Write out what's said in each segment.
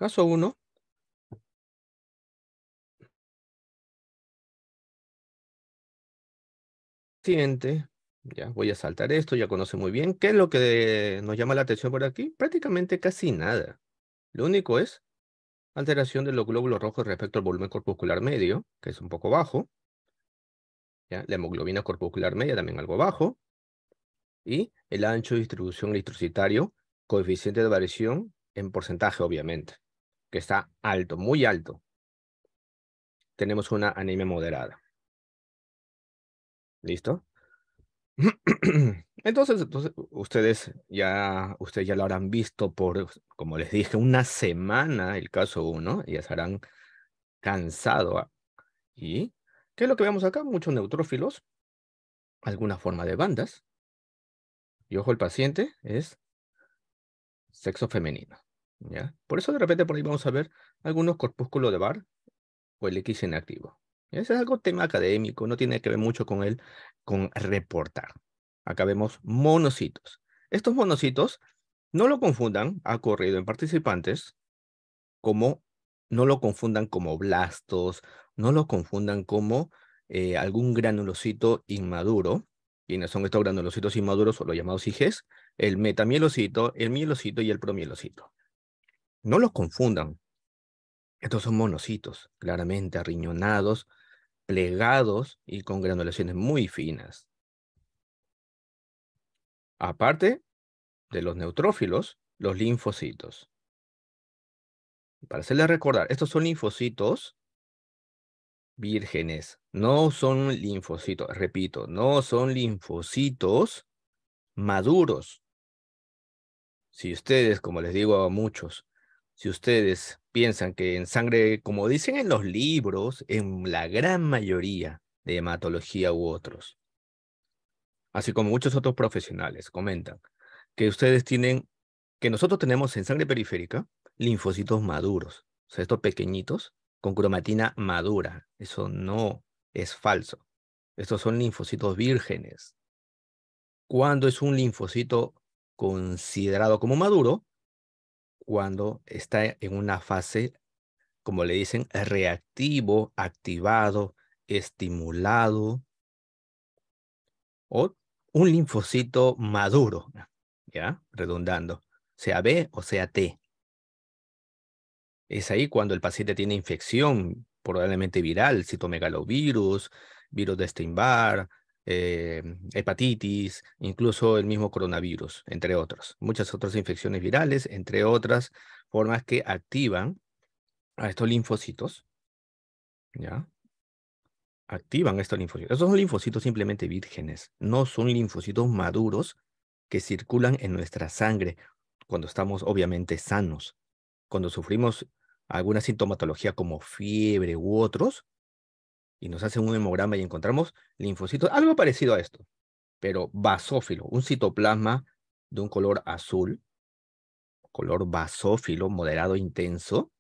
Caso 1. Siguiente. Ya voy a saltar esto, ya conoce muy bien. ¿Qué es lo que nos llama la atención por aquí? Prácticamente casi nada. Lo único es alteración de los glóbulos rojos respecto al volumen corpuscular medio, que es un poco bajo. ¿Ya? La hemoglobina corpuscular media también algo bajo. Y el ancho de distribución eritrocitario, coeficiente de variación en porcentaje, obviamente, que está alto, muy alto. Tenemos una anemia moderada. ¿Listo? Entonces, ustedes ya lo habrán visto por, como les dije, una semana el caso 1, ya se habrán cansado. ¿Y qué es lo que vemos acá? Muchos neutrófilos, alguna forma de bandas. Y ojo, el paciente es sexo femenino. ¿Ya? Por eso de repente por ahí vamos a ver algunos corpúsculos de Barr o el X inactivo. Ese es algo tema académico, no tiene que ver mucho con reportar. Acá vemos monocitos. Estos monocitos, no lo confundan, ha ocurrido en participantes, como no lo confundan como blastos, no lo confundan como algún granulocito inmaduro. ¿Quiénes son estos granulocitos inmaduros o los llamados IGs? El metamielocito, el mielocito y el promielocito. No los confundan. Estos son monocitos, claramente arriñonados, plegados y con granulaciones muy finas. Aparte de los neutrófilos, los linfocitos. Para hacerles recordar, estos son linfocitos vírgenes, no son linfocitos, repito, no son linfocitos maduros. Si ustedes, como les digo a muchos, si ustedes piensan que en sangre, como dicen en los libros, en la gran mayoría de hematología u otros, así como muchos otros profesionales comentan, que ustedes tienen, que nosotros tenemos en sangre periférica linfocitos maduros, o sea, estos pequeñitos con cromatina madura. Eso no es falso. Estos son linfocitos vírgenes. ¿Cuándo es un linfocito considerado como maduro? Cuando está en una fase, como le dicen, reactivo, activado, estimulado, o un linfocito maduro, ¿ya? Redundando, sea B o sea T. Es ahí cuando el paciente tiene infección, probablemente viral, citomegalovirus, virus de Epstein-Barr, hepatitis, incluso el mismo coronavirus, entre otros. Muchas otras infecciones virales, entre otras formas que activan a estos linfocitos, ¿ya? Activan estos linfocitos. Estos son linfocitos simplemente vírgenes, no son linfocitos maduros que circulan en nuestra sangre cuando estamos obviamente sanos. Cuando sufrimos alguna sintomatología como fiebre u otros, y nos hacen un hemograma y encontramos linfocitos, algo parecido a esto, pero basófilo, un citoplasma de un color azul, color basófilo, moderado intenso,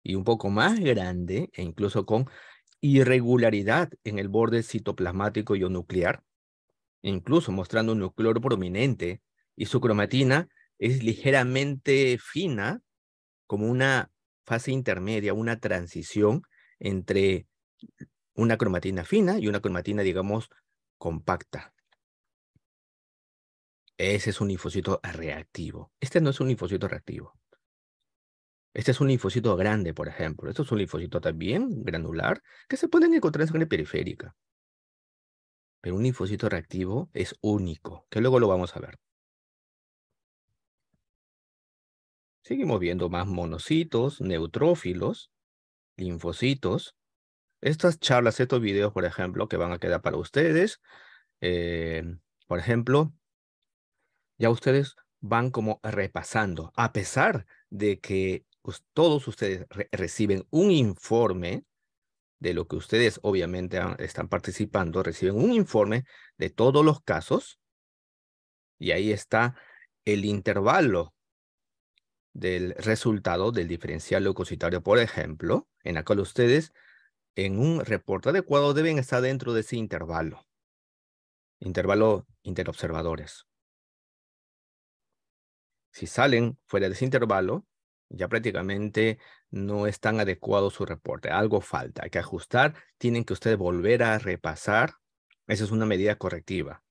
y un poco más grande, e incluso con irregularidad en el borde citoplasmático y o nuclear, incluso mostrando un núcleo prominente, y su cromatina es ligeramente fina, como una fase intermedia, una transición entre una cromatina fina y una cromatina, digamos, compacta. Ese es un linfocito reactivo. Este no es un linfocito reactivo. Este es un linfocito grande, por ejemplo. Esto es un linfocito también granular que se pueden encontrar en sangre periférica. Pero un linfocito reactivo es único, que luego lo vamos a ver. Seguimos viendo más monocitos, neutrófilos, linfocitos. Estas charlas, estos videos, por ejemplo, que van a quedar para ustedes, eh, por ejemplo, ya ustedes van como repasando, a pesar de que todos ustedes reciben un informe de lo que ustedes obviamente están participando, reciben un informe de todos los casos, y ahí está el intervalo del resultado del diferencial leucocitario, por ejemplo, en la cual ustedes en un reporte adecuado deben estar dentro de ese intervalo interobservadores. Si salen fuera de ese intervalo, Ya prácticamente no es tan adecuado su reporte. Algo falta, hay que ajustar. Tienen que ustedes volver a repasar. Esa es una medida correctiva.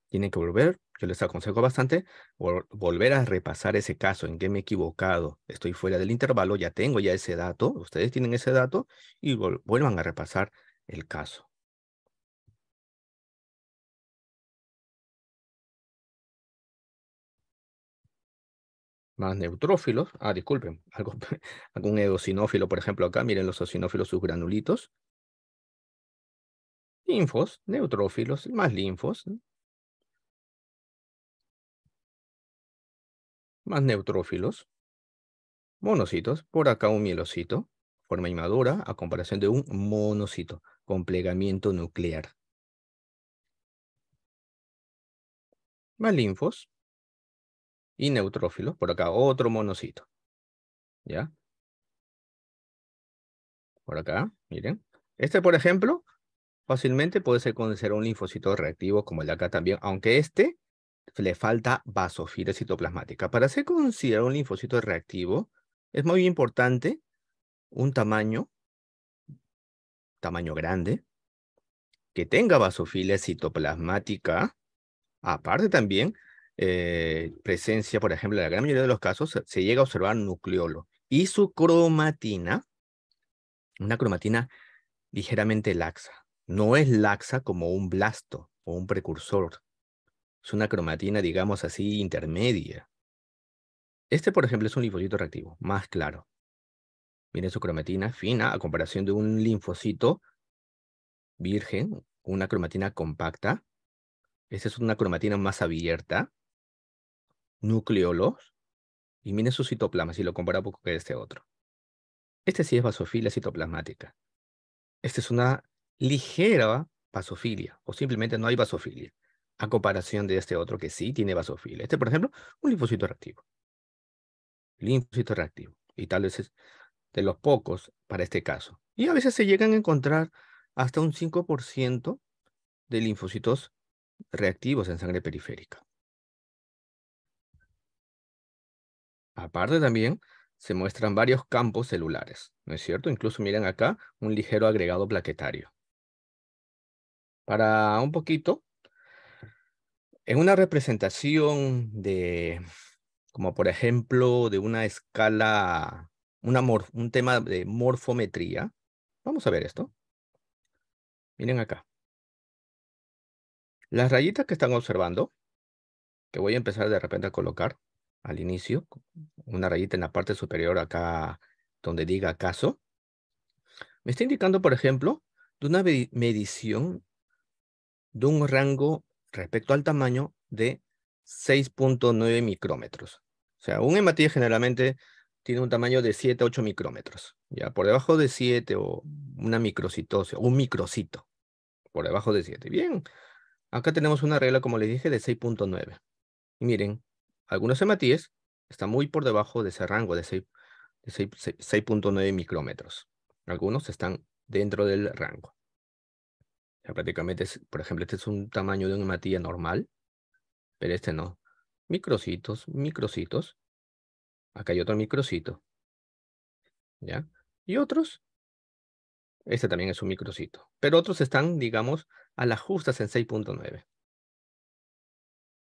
Tienen que volver, yo les aconsejo bastante, volver a repasar ese caso, en qué me he equivocado, estoy fuera del intervalo, ya tengo ya ese dato, ustedes tienen ese dato y vuelvan a repasar el caso. Más neutrófilos, disculpen, algún eosinófilo, por ejemplo, acá, miren los eosinófilos subgranulitos, linfos, neutrófilos, más linfos, más neutrófilos, monocitos, por acá un mielocito, forma inmadura, a comparación de un monocito, con plegamiento nuclear. Más linfos y neutrófilos, por acá otro monocito, ¿ya? Por acá, miren. Este, por ejemplo, fácilmente puede ser considerado un linfocito reactivo como el de acá también, aunque este le falta basofila citoplasmática. Para ser considerado un linfocito reactivo, es muy importante un tamaño grande, que tenga basofila citoplasmática. Aparte también, presencia, por ejemplo, en la gran mayoría de los casos, se llega a observar nucleolo. Y su cromatina, una cromatina ligeramente laxa. No es laxa como un blasto o un precursor. Es una cromatina, digamos así, intermedia. Este, por ejemplo, es un linfocito reactivo, más claro. Miren su cromatina fina a comparación de un linfocito virgen, una cromatina compacta. Esta es una cromatina más abierta, nucleolos. Y miren su citoplasma, si lo comparamos con este otro. Este sí es basofila citoplasmática. Esta es una ligera basofilia, o simplemente no hay basofilia, a comparación de este otro que sí tiene basofilia. Este, por ejemplo, un linfocito reactivo. Linfocito reactivo. Y tal vez es de los pocos para este caso. Y a veces se llegan a encontrar hasta un 5% de linfocitos reactivos en sangre periférica. Aparte también se muestran varios campos celulares, ¿no es cierto? Incluso miren acá un ligero agregado plaquetario. Para un poquito, en una representación de, como por ejemplo, de una escala, un tema de morfometría, vamos a ver esto. Miren acá. Las rayitas que están observando, que voy a empezar de repente a colocar al inicio, una rayita en la parte superior acá donde diga caso, me está indicando, por ejemplo, de una medición de un rango respecto al tamaño de 6.9 micrómetros. O sea, un hematía generalmente tiene un tamaño de 7 a 8 micrómetros. Ya por debajo de 7 o una microcitosis, un microcito, por debajo de 7. Bien, acá tenemos una regla, como les dije, de 6.9. Y miren, algunos hematíes están muy por debajo de ese rango de 6.9 micrómetros. Algunos están dentro del rango. O sea, prácticamente, por ejemplo, este es un tamaño de una hematía normal, pero este no. Microcitos, microcitos. Acá hay otro microcito, ¿ya? Y otros, este también es un microcito. Pero otros están, digamos, a las justas en 6.9.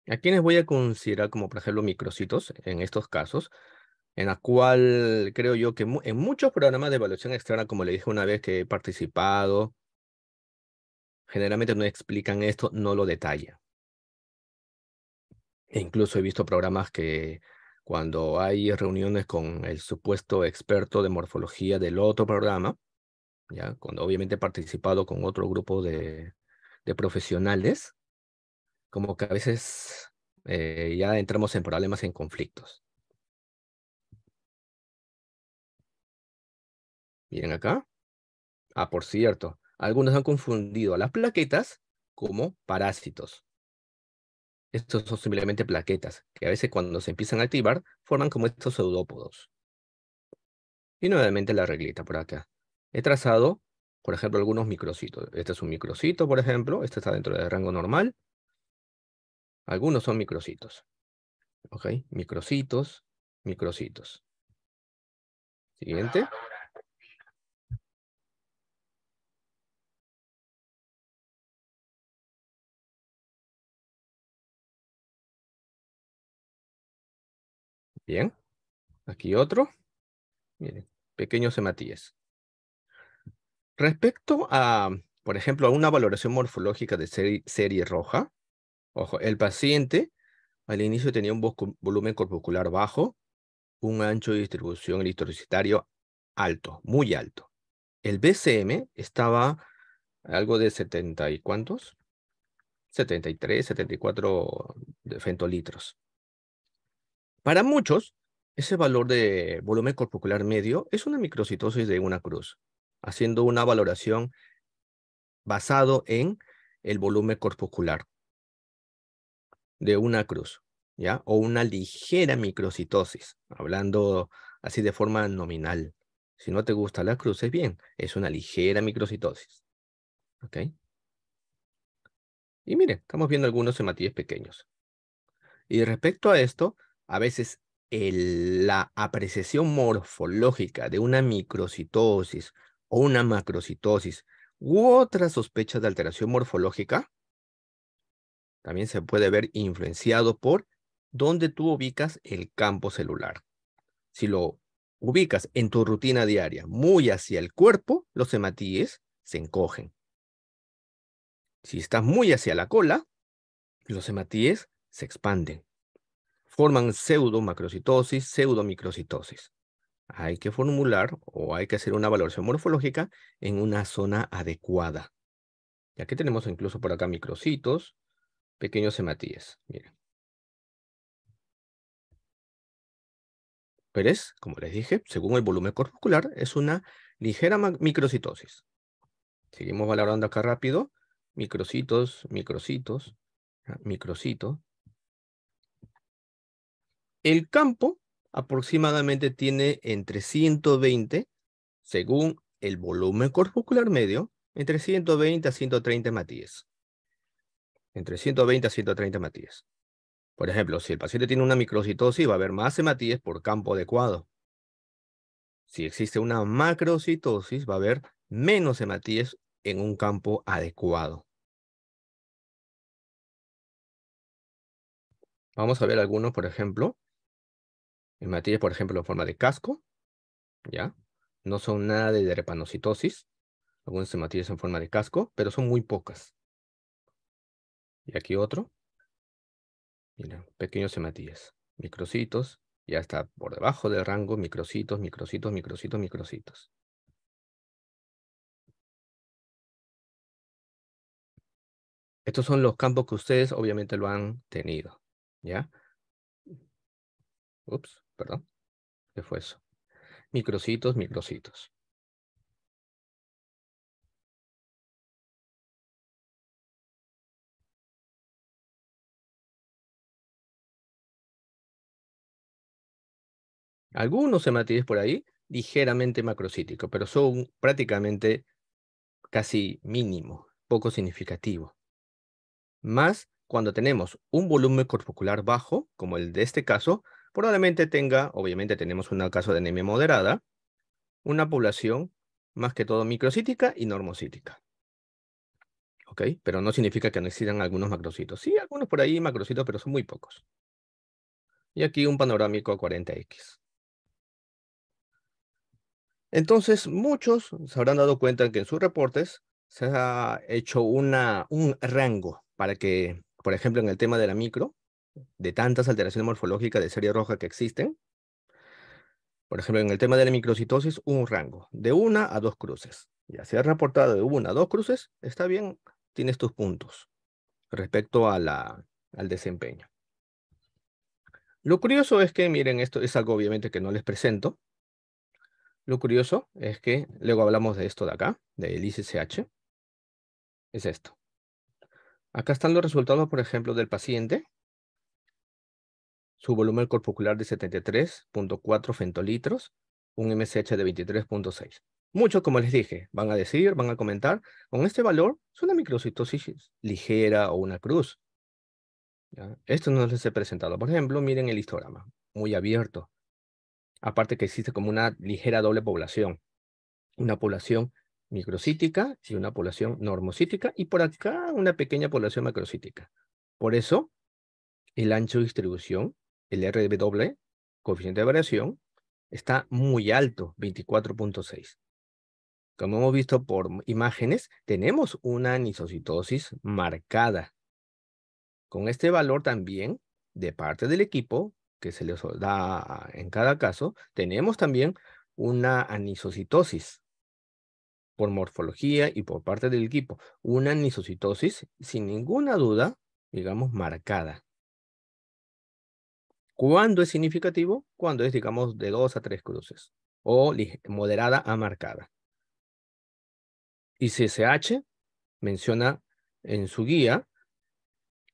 ¿A quiénes voy a considerar como, por ejemplo, microcitos en estos casos? En la cual creo yo que en muchos programas de evaluación externa, como le dije una vez que he participado, generalmente no explican esto, no lo detallan. E incluso he visto programas que cuando hay reuniones con el supuesto experto de morfología del otro programa, ya, cuando obviamente he participado con otro grupo de profesionales, como que a veces ya entramos en problemas, en conflictos. Miren acá. Por cierto, algunos han confundido a las plaquetas como parásitos. Estos son simplemente plaquetas, que a veces cuando se empiezan a activar, forman como estos pseudópodos. Y nuevamente la reglita por acá. He trazado, por ejemplo, algunos microcitos. Este es un microcito, por ejemplo. Este está dentro del rango normal. Algunos son microcitos. ¿Ok? Microcitos. microcitos. Siguiente. Bien. Aquí otro. Miren, pequeños hematíes. Respecto a, por ejemplo, a una valoración morfológica de serie roja, ojo, el paciente al inicio tenía un volumen corpuscular bajo, un ancho de distribución eritrocitario alto, muy alto. El BCM estaba algo de 70 y ¿cuántos? 73, 74 de fentolitros. Para muchos, ese valor de volumen corpuscular medio es una microcitosis de una cruz, haciendo una valoración basado en el volumen corpuscular de una cruz, ¿ya? O una ligera microcitosis, hablando así de forma nominal. Si no te gusta la cruz, es bien, es una ligera microcitosis, ¿ok? Y miren, estamos viendo algunos hematíes pequeños. Y respecto a esto, a veces la apreciación morfológica de una microcitosis o una macrocitosis u otra sospecha de alteración morfológica también se puede ver influenciado por dónde tú ubicas el campo celular. Si lo ubicas en tu rutina diaria muy hacia el cuerpo, los hematíes se encogen. Si estás muy hacia la cola, los hematíes se expanden. Forman pseudomacrocitosis, pseudomicrocitosis. Hay que formular o hay que hacer una valoración morfológica en una zona adecuada. Y aquí tenemos incluso por acá microcitos, pequeños hematíes. Miren. Pero es, como les dije, según el volumen corpuscular, es una ligera microcitosis. Seguimos valorando acá rápido. Microcitos, microcitos, microcito. El campo aproximadamente tiene entre 120, según el volumen corpuscular medio, entre 120 a 130 hematíes. Entre 120 a 130 hematíes. Por ejemplo, si el paciente tiene una microcitosis, va a haber más hematíes por campo adecuado. Si existe una macrocitosis, va a haber menos hematíes en un campo adecuado. Vamos a ver algunos, por ejemplo, hematíes, por ejemplo, en forma de casco, ¿ya? No son nada de drepanocitosis, algunas hematíes en forma de casco, pero son muy pocas. Y aquí otro, mira, pequeños hematíes, microcitos, ya está por debajo del rango, microcitos, microcitos, microcitos, microcitos. Estos son los campos que ustedes obviamente lo han tenido, ¿ya? Ups, perdón, ¿qué fue eso? Microcitos, microcitos. Algunos hematíes por ahí, ligeramente macrocíticos, pero son prácticamente casi mínimo, poco significativo. Más cuando tenemos un volumen corpuscular bajo, como el de este caso, probablemente tenga, obviamente tenemos un caso de anemia moderada, una población más que todo microcítica y normocítica. ¿Ok? Pero no significa que no existan algunos macrocitos. Sí, algunos por ahí macrocitos, pero son muy pocos. Y aquí un panorámico 40X. Entonces, muchos se habrán dado cuenta que en sus reportes se ha hecho un rango para que, por ejemplo, en el tema de la micro, de tantas alteraciones morfológicas de serie roja que existen, por ejemplo, en el tema de la microcitosis, un rango de 1 a 2 cruces. Ya se ha reportado de 1 a 2 cruces, está bien, tienes tus puntos respecto a al desempeño. Lo curioso es que, miren, esto es algo obviamente que no les presento. Lo curioso es que luego hablamos de esto de acá, del ICCH. Es esto. Acá están los resultados, por ejemplo, del paciente. Su volumen corpuscular de 73.4 fentolitros, un MCH de 23.6. Muchos, como les dije, van a decir, van a comentar, con este valor es una microcitosis ligera o una cruz. ¿Ya? Esto no les he presentado. Por ejemplo, miren el histograma, muy abierto. Aparte que existe como una ligera doble población. Una población microcítica y una población normocítica, y por acá una pequeña población macrocítica. Por eso, el ancho de distribución, el RW, coeficiente de variación, está muy alto, 24.6. Como hemos visto por imágenes, tenemos una anisocitosis marcada. Con este valor también, de parte del equipo, que se les da en cada caso, tenemos también una anisocitosis por morfología y por parte del equipo. Una anisocitosis, sin ninguna duda, digamos, marcada. ¿Cuándo es significativo? Cuando es, digamos, de 2 a 3 cruces, o moderada a marcada. Y CSH menciona en su guía,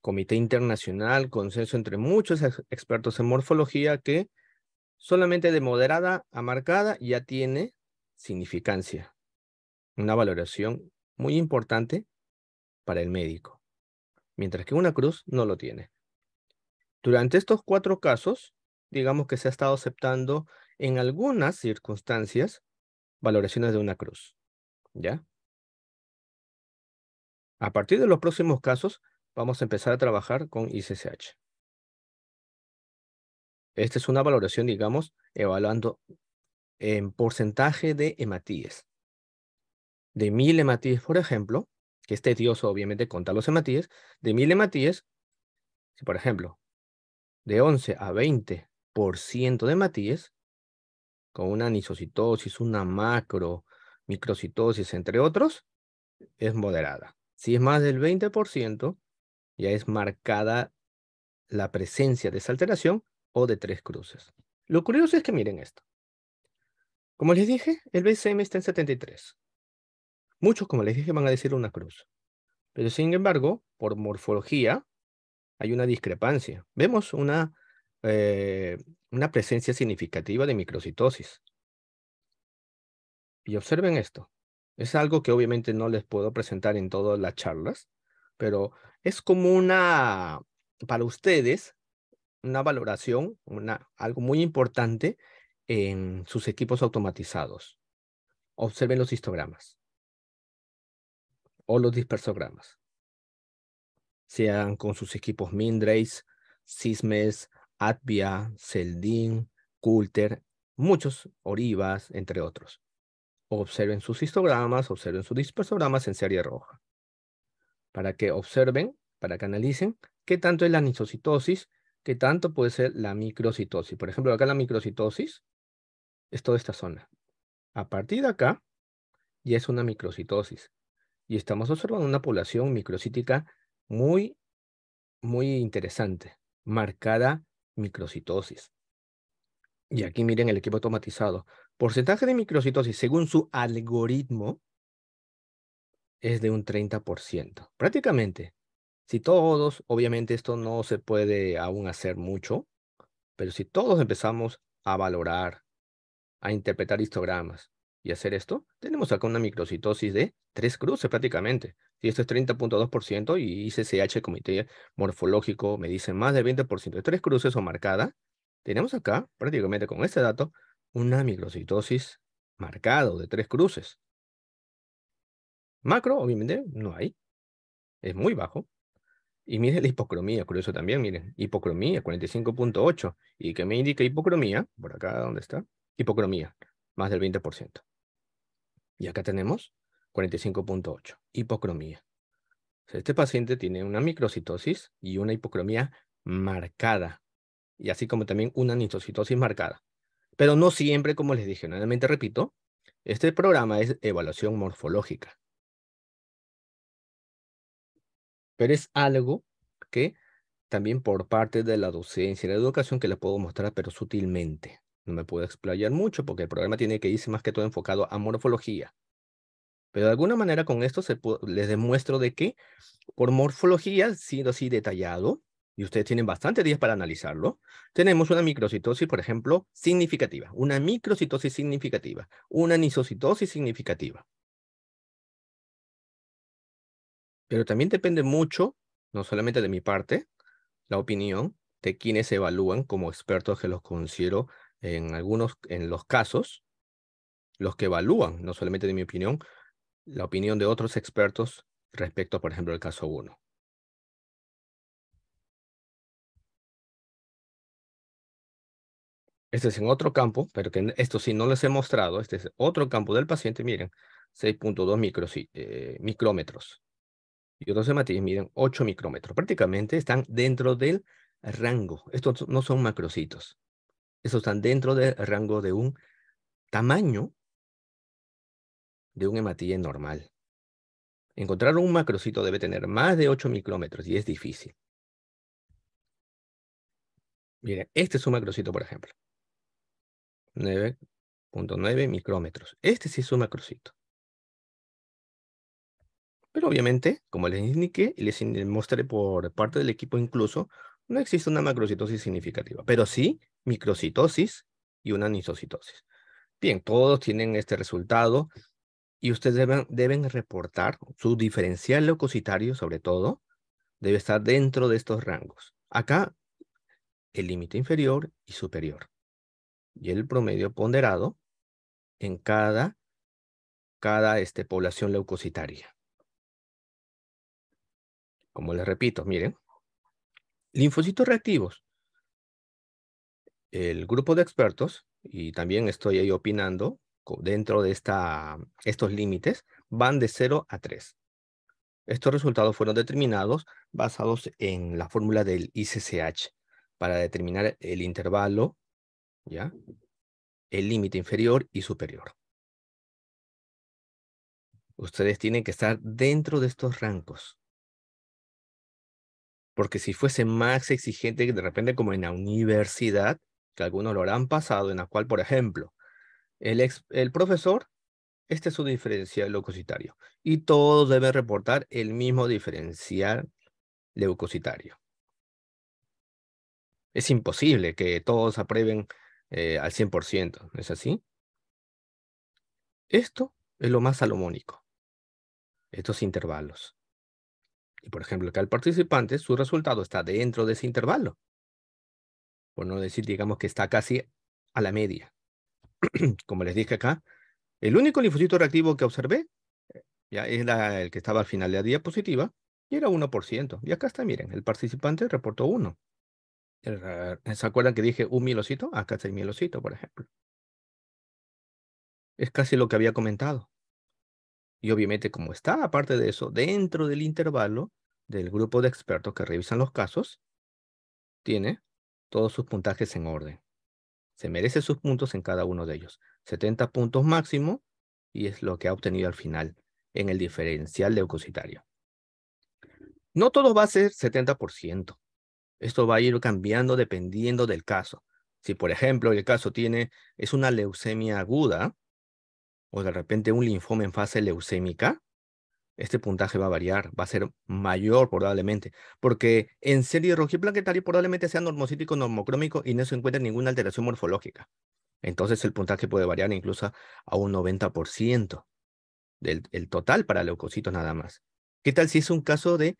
Comité Internacional, consenso entre muchos expertos en morfología, que solamente de moderada a marcada ya tiene significancia. Una valoración muy importante para el médico, mientras que una cruz no lo tiene. Durante estos 4 casos, digamos que se ha estado aceptando en algunas circunstancias valoraciones de una cruz, ¿ya? A partir de los próximos casos, vamos a empezar a trabajar con ICCH. Esta es una valoración, digamos, evaluando en porcentaje de hematíes. De 1000 hematíes, por ejemplo, que es tedioso, obviamente, contar los hematíes, de 1000 hematíes, si por ejemplo, de 11 a 20% de hematíes, con una anisocitosis, una macro, microcitosis, entre otros, es moderada. Si es más del 20%, ya es marcada la presencia de esa alteración o de 3 cruces. Lo curioso es que miren esto. Como les dije, el BCM está en 73. Muchos, como les dije, van a decir una cruz. Pero sin embargo, por morfología, hay una discrepancia. Vemos una presencia significativa de microcitosis. Y observen esto. Es algo que obviamente no les puedo presentar en todas las charlas, pero es como para ustedes, una valoración, algo muy importante en sus equipos automatizados. Observen los histogramas o los dispersogramas. Sean con sus equipos Mindrace, Sysmex, Advia, Celdin, Coulter, muchos, Orivas, entre otros. Observen sus histogramas, observen sus dispersogramas en serie roja. Para que observen, para que analicen qué tanto es la anisocitosis, qué tanto puede ser la microcitosis. Por ejemplo, acá la microcitosis es toda esta zona. A partir de acá, ya es una microcitosis. Y estamos observando una población microcítica muy, muy interesante, marcada microcitosis. Y aquí miren el equipo automatizado. Porcentaje de microcitosis según su algoritmo es de un 30%. Prácticamente, si todos, obviamente esto no se puede aún hacer mucho, pero si todos empezamos a valorar, a interpretar histogramas y hacer esto, tenemos acá una microcitosis de 3 cruces prácticamente. Si esto es 30.2% y ICCH, Comité Morfológico, me dice más del 20% de 3 cruces o marcada, tenemos acá, prácticamente con este dato, una microcitosis marcada de 3 cruces. Macro, obviamente, no hay. Es muy bajo. Y miren la hipocromía, curioso también, miren, hipocromía, 45.8. ¿Y qué me indica hipocromía? Por acá, ¿dónde está? Hipocromía, más del 20%. Y acá tenemos 45.8, hipocromía. O sea, este paciente tiene una microcitosis y una hipocromía marcada, y así como también una anisocitosis marcada. Pero no siempre, como les dije, nuevamente repito, este programa es evaluación morfológica. Pero es algo que también por parte de la docencia y la educación que le puedo mostrar, pero sutilmente. No me puedo explayar mucho porque el programa tiene que irse más que todo enfocado a morfología. Pero de alguna manera con esto les demuestro de que por morfología, siendo así detallado, y ustedes tienen bastantes días para analizarlo, tenemos una microcitosis, por ejemplo, significativa, una microcitosis significativa, una anisocitosis significativa. Pero también depende mucho, no solamente de mi parte, la opinión de quienes evalúan como expertos, que los considero en los casos, los que evalúan, no solamente de mi opinión, la opinión de otros expertos respecto, por ejemplo, al caso 1. Este es en otro campo, pero que esto sí no les he mostrado. Este es otro campo del paciente, miren, 6.2 micrómetros. Y otros hematíes miden 8 micrómetros. Prácticamente están dentro del rango. Estos no son macrocitos. Estos están dentro del rango de un tamaño de un hematía normal. Encontrar un macrocito debe tener más de 8 micrómetros y es difícil. Miren, este es un macrocito, por ejemplo. 9.9 micrómetros. Este sí es un macrocito. Pero obviamente, como les indiqué y les mostré por parte del equipo incluso, no existe una macrocitosis significativa, pero sí microcitosis y una anisocitosis. Bien, todos tienen este resultado y ustedes deben reportar su diferencial leucocitario, sobre todo, debe estar dentro de estos rangos. Acá, el límite inferior y superior. Y el promedio ponderado en cada población leucocitaria. Como les repito, miren, linfocitos reactivos. El grupo de expertos, y también estoy ahí opinando, dentro de estos límites, van de 0 a 3. Estos resultados fueron determinados basados en la fórmula del ICCH para determinar el intervalo, ¿ya? El límite inferior y superior. Ustedes tienen que estar dentro de estos rangos. Porque si fuese más exigente, de repente como en la universidad, que algunos lo habrán pasado, en la cual, por ejemplo, el profesor, este es su diferencial leucocitario. Y todos deben reportar el mismo diferencial leucocitario. Es imposible que todos aprueben al 100%, ¿no es así? Esto es lo más salomónico, estos intervalos. Y por ejemplo, acá el participante, su resultado está dentro de ese intervalo. Por no decir, digamos que está casi a la media. Como les dije acá, el único linfocito reactivo que observé ya es el que estaba al final de la diapositiva y era 1%. Y acá está, miren, el participante reportó 1. ¿Se acuerdan que dije un mielocito? Acá está el mielocito, por ejemplo. Es casi lo que había comentado. Y obviamente, como está, aparte de eso, dentro del intervalo del grupo de expertos que revisan los casos, tiene todos sus puntajes en orden. Se merece sus puntos en cada uno de ellos. 70 puntos máximo y es lo que ha obtenido al final en el diferencial leucocitario. No todo va a ser 70%. Esto va a ir cambiando dependiendo del caso. Si, por ejemplo, el caso es una leucemia aguda o de repente un linfoma en fase leucémica, este puntaje va a variar, va a ser mayor probablemente, porque en serie rojiplaquetaria probablemente sea normocítico, normocrómico y no se encuentra ninguna alteración morfológica. Entonces el puntaje puede variar incluso a un 90% del el total para leucocitos nada más. ¿Qué tal si es un caso de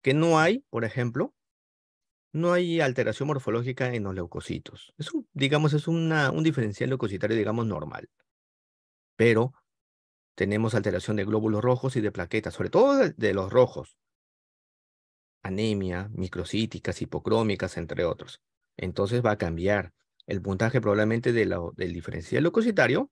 que no hay, por ejemplo, no hay alteración morfológica en los leucocitos? Digamos, es un diferencial leucocitario, digamos, normal. Pero tenemos alteración de glóbulos rojos y de plaquetas, sobre todo de los rojos. Anemia, microcíticas, hipocrómicas, entre otros. Entonces va a cambiar el puntaje probablemente del diferencial leucocitario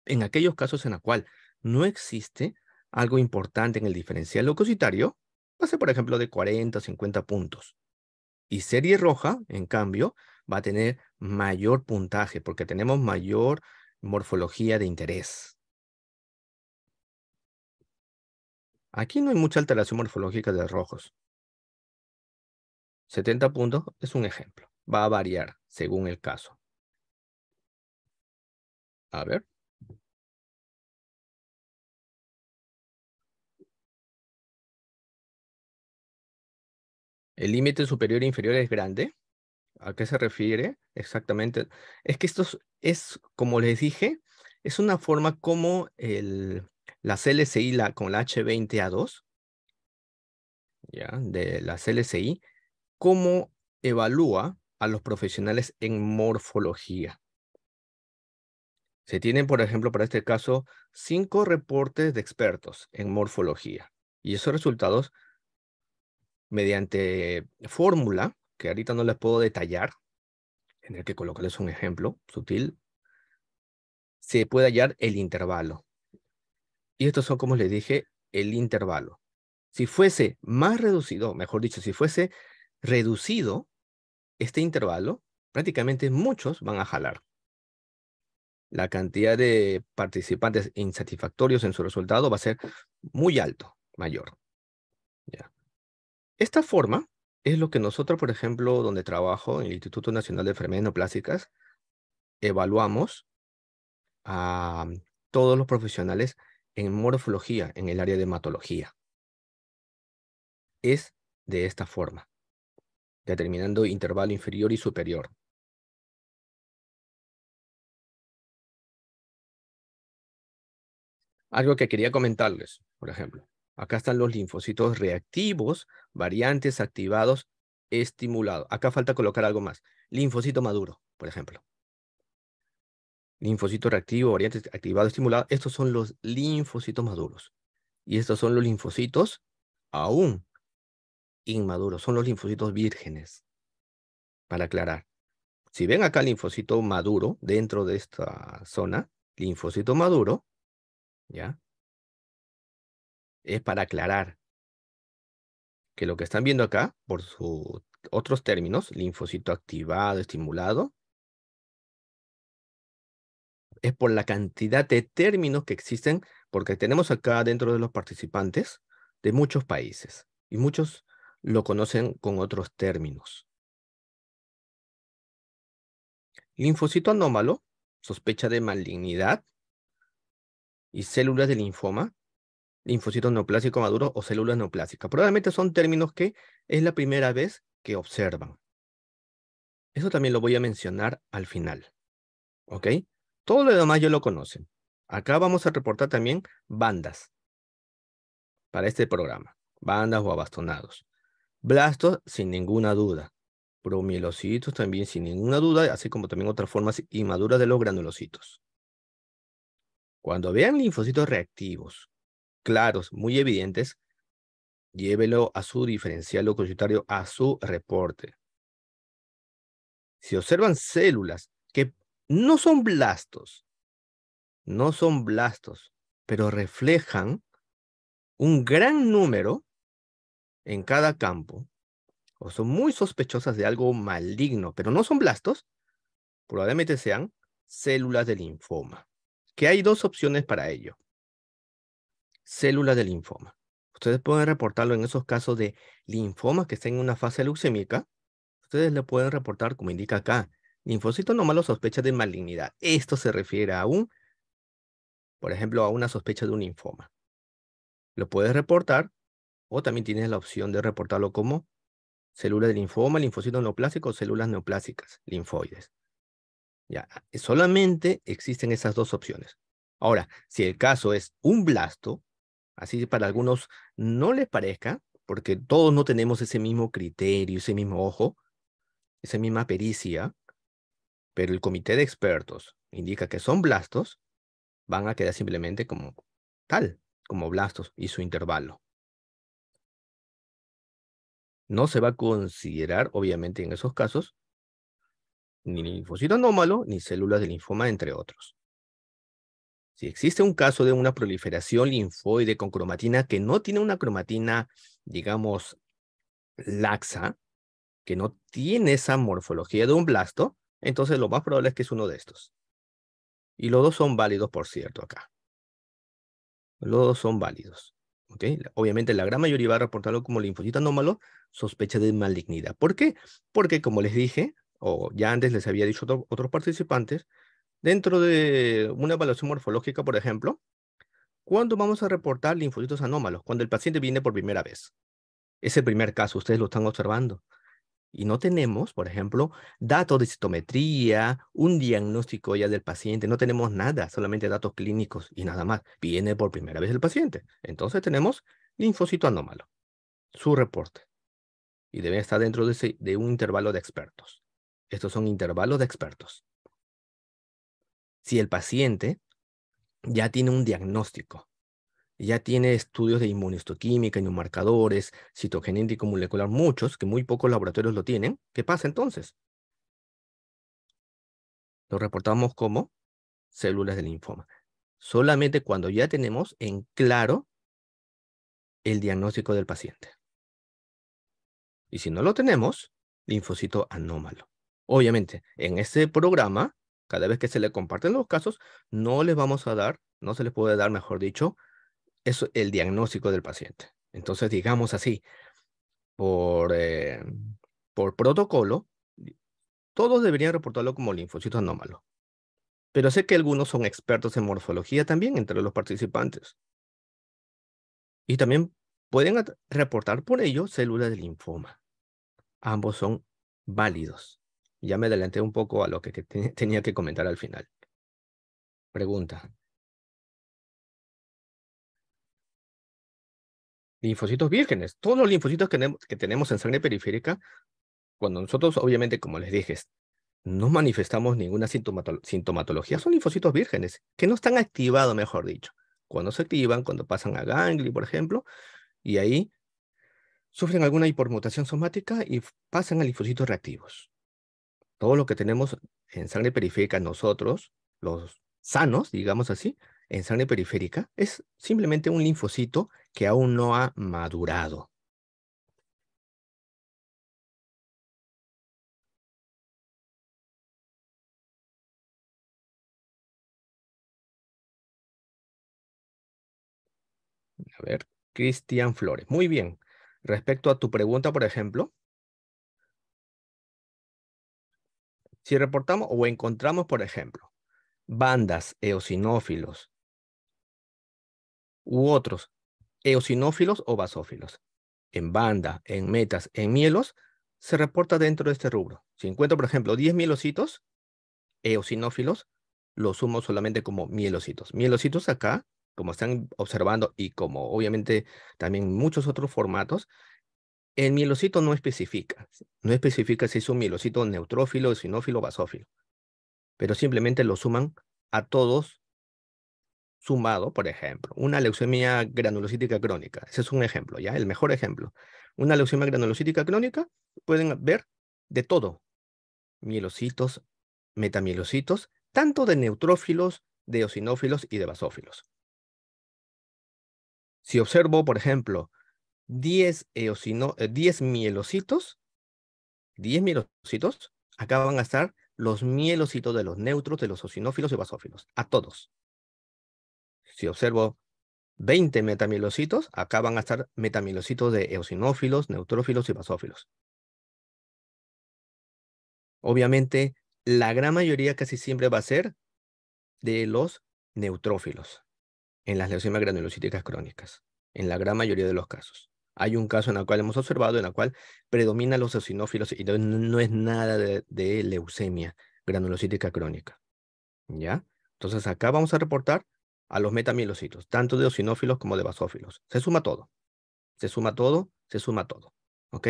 en aquellos casos en los cuales no existe algo importante en el diferencial leucocitario, va a ser por ejemplo de 40 o 50 puntos. Y serie roja, en cambio, va a tener mayor puntaje porque tenemos mayor morfología de interés. Aquí no hay mucha alteración morfológica de rojos. 70 puntos es un ejemplo. Va a variar según el caso. A ver. El límite superior e inferior es grande. ¿A qué se refiere exactamente? Es que es, como les dije, es una forma como la CLCI con la H20A2, ¿ya? De la CLCI, cómo evalúa a los profesionales en morfología. Se tienen, por ejemplo, para este caso, 5 reportes de expertos en morfología. Y esos resultados, mediante fórmula, que ahorita no les puedo detallar, en el que colocarles un ejemplo sutil, se puede hallar el intervalo. Y estos son, como les dije, el intervalo. Si fuese más reducido, mejor dicho, si fuese reducido este intervalo, prácticamente muchos van a jalar. La cantidad de participantes insatisfactorios en su resultado va a ser muy alto, mayor. ¿Ya? Esta forma es lo que nosotros, por ejemplo, donde trabajo, en el Instituto Nacional de Enfermedades Neoplásicas, evaluamos a todos los profesionales en morfología, en el área de hematología. Es de esta forma, determinando intervalo inferior y superior. Algo que quería comentarles, por ejemplo. Acá están los linfocitos reactivos, variantes, activados, estimulados. Acá falta colocar algo más. Linfocito maduro, por ejemplo. Linfocito reactivo, variante, activado, estimulado. Estos son los linfocitos maduros. Y estos son los linfocitos aún inmaduros. Son los linfocitos vírgenes. Para aclarar. Si ven acá linfocito maduro dentro de esta zona, linfocito maduro, ¿ya? Es para aclarar que lo que están viendo acá, por sus otros términos, linfocito activado, estimulado, es por la cantidad de términos que existen, porque tenemos acá dentro de los participantes de muchos países, y muchos lo conocen con otros términos. Linfocito anómalo, sospecha de malignidad, y células de linfoma, linfocito neoplásico maduro o células neoplásicas. Probablemente son términos que es la primera vez que observan. Eso también lo voy a mencionar al final. ¿Ok? Todo lo demás ya lo conocen. Acá vamos a reportar también bandas para este programa. Bandas o abastonados. Blastos sin ninguna duda. Promielocitos también sin ninguna duda, así como también otras formas inmaduras de los granulocitos. Cuando vean linfocitos reactivos, claros, muy evidentes, llévelo a su diferencial leucocitario, a su reporte. Si observan células que no son blastos, pero reflejan un gran número en cada campo, o son muy sospechosas de algo maligno, pero no son blastos, probablemente sean células de linfoma. Que hay dos opciones para ello. Células de linfoma. Ustedes pueden reportarlo en esos casos de linfoma que estén en una fase leucémica. Ustedes le pueden reportar, como indica acá, linfocito anómalo sospecha de malignidad. Esto se refiere a por ejemplo, a una sospecha de un linfoma. Lo puedes reportar o también tienes la opción de reportarlo como célula de linfoma, linfocito neoplásico o células neoplásicas, linfoides. Ya, solamente existen esas dos opciones. Ahora, si el caso es un blasto, así para algunos no les parezca, porque todos no tenemos ese mismo criterio, ese mismo ojo, esa misma pericia, pero el comité de expertos indica que son blastos, van a quedar simplemente como tal, como blastos y su intervalo. No se va a considerar, obviamente, en esos casos, ni linfocito anómalo, ni células de linfoma, entre otros. Si existe un caso de una proliferación linfoide con cromatina que no tiene una cromatina, digamos, laxa, que no tiene esa morfología de un blasto, entonces lo más probable es que es uno de estos. Y los dos son válidos, por cierto, acá. Los dos son válidos. ¿Ok? Obviamente la gran mayoría va a reportarlo como linfocito anómalo, sospecha de malignidad. ¿Por qué? Porque como les dije, o ya antes les había dicho otros participantes, dentro de una evaluación morfológica, por ejemplo, ¿cuándo vamos a reportar linfocitos anómalos? Cuando el paciente viene por primera vez. Es el primer caso, ustedes lo están observando. Y no tenemos, por ejemplo, datos de citometría, un diagnóstico ya del paciente, no tenemos nada, solamente datos clínicos y nada más. Viene por primera vez el paciente. Entonces tenemos linfocito anómalo, su reporte. Y debe estar dentro de un intervalo de expertos. Estos son intervalos de expertos. si el paciente ya tiene un diagnóstico, ya tiene estudios de inmunistoquímica, inmunomarcadores, citogenético molecular, muchos, que muy pocos laboratorios lo tienen, ¿qué pasa entonces? Lo reportamos como células de linfoma. Solamente cuando ya tenemos en claro el diagnóstico del paciente. Y si no lo tenemos, linfocito anómalo. Obviamente, en este programa, cada vez que se le comparten los casos, no les vamos a dar, no se les puede dar, mejor dicho, eso, el diagnóstico del paciente. Entonces, digamos así, por, eh, por protocolo, todos deberían reportarlo como linfocito anómalo. Pero sé que algunos son expertos en morfología también entre los participantes. Y también pueden reportar por ello células de linfoma. Ambos son válidos. Ya me adelanté un poco a lo que tenía que comentar al final. Pregunta. Linfocitos vírgenes. Todos los linfocitos que tenemos en sangre periférica, cuando nosotros, obviamente, como les dije, no manifestamos ninguna sintomatología, son linfocitos vírgenes, que no están activados, mejor dicho. Cuando se activan, cuando pasan a ganglio, por ejemplo, y ahí sufren alguna hipermutación somática y pasan a linfocitos reactivos. Todo lo que tenemos en sangre periférica nosotros, los sanos, digamos así, en sangre periférica, es simplemente un linfocito que aún no ha madurado. A ver, Cristian Flores. Muy bien. Respecto a tu pregunta, por ejemplo, si reportamos o encontramos, por ejemplo, bandas eosinófilos u otros eosinófilos o basófilos en banda, en metas, en mielos, se reporta dentro de este rubro. Si encuentro, por ejemplo, 10 mielocitos eosinófilos, los sumo solamente como mielocitos. Mielocitos acá, como están observando y como obviamente también muchos otros formatos, el mielocito no especifica si es un mielocito neutrófilo, eosinófilo o basófilo, pero simplemente lo suman a todos sumado, por ejemplo, una leucemia granulocítica crónica. Ese es un ejemplo, ¿ya? El mejor ejemplo. Una leucemia granulocítica crónica, pueden ver de todo, mielocitos, metamielocitos, tanto de neutrófilos, de eosinófilos y de basófilos. Si observo, por ejemplo, 10 mielocitos, 10 mielocitos, acá van a estar los mielocitos de los neutros, de los eosinófilos y basófilos, a todos. Si observo 20 metamielocitos, acá van a estar metamielocitos de eosinófilos, neutrófilos y basófilos. Obviamente, la gran mayoría casi siempre va a ser de los neutrófilos en las leucemias granulocíticas crónicas, en la gran mayoría de los casos. Hay un caso en el cual hemos observado, en el cual predominan los eosinófilos y no es nada de leucemia granulocítica crónica, ¿ya? Entonces acá vamos a reportar a los metamielocitos, tanto de eosinófilos como de basófilos. Se suma todo, se suma todo, se suma todo, ¿ok?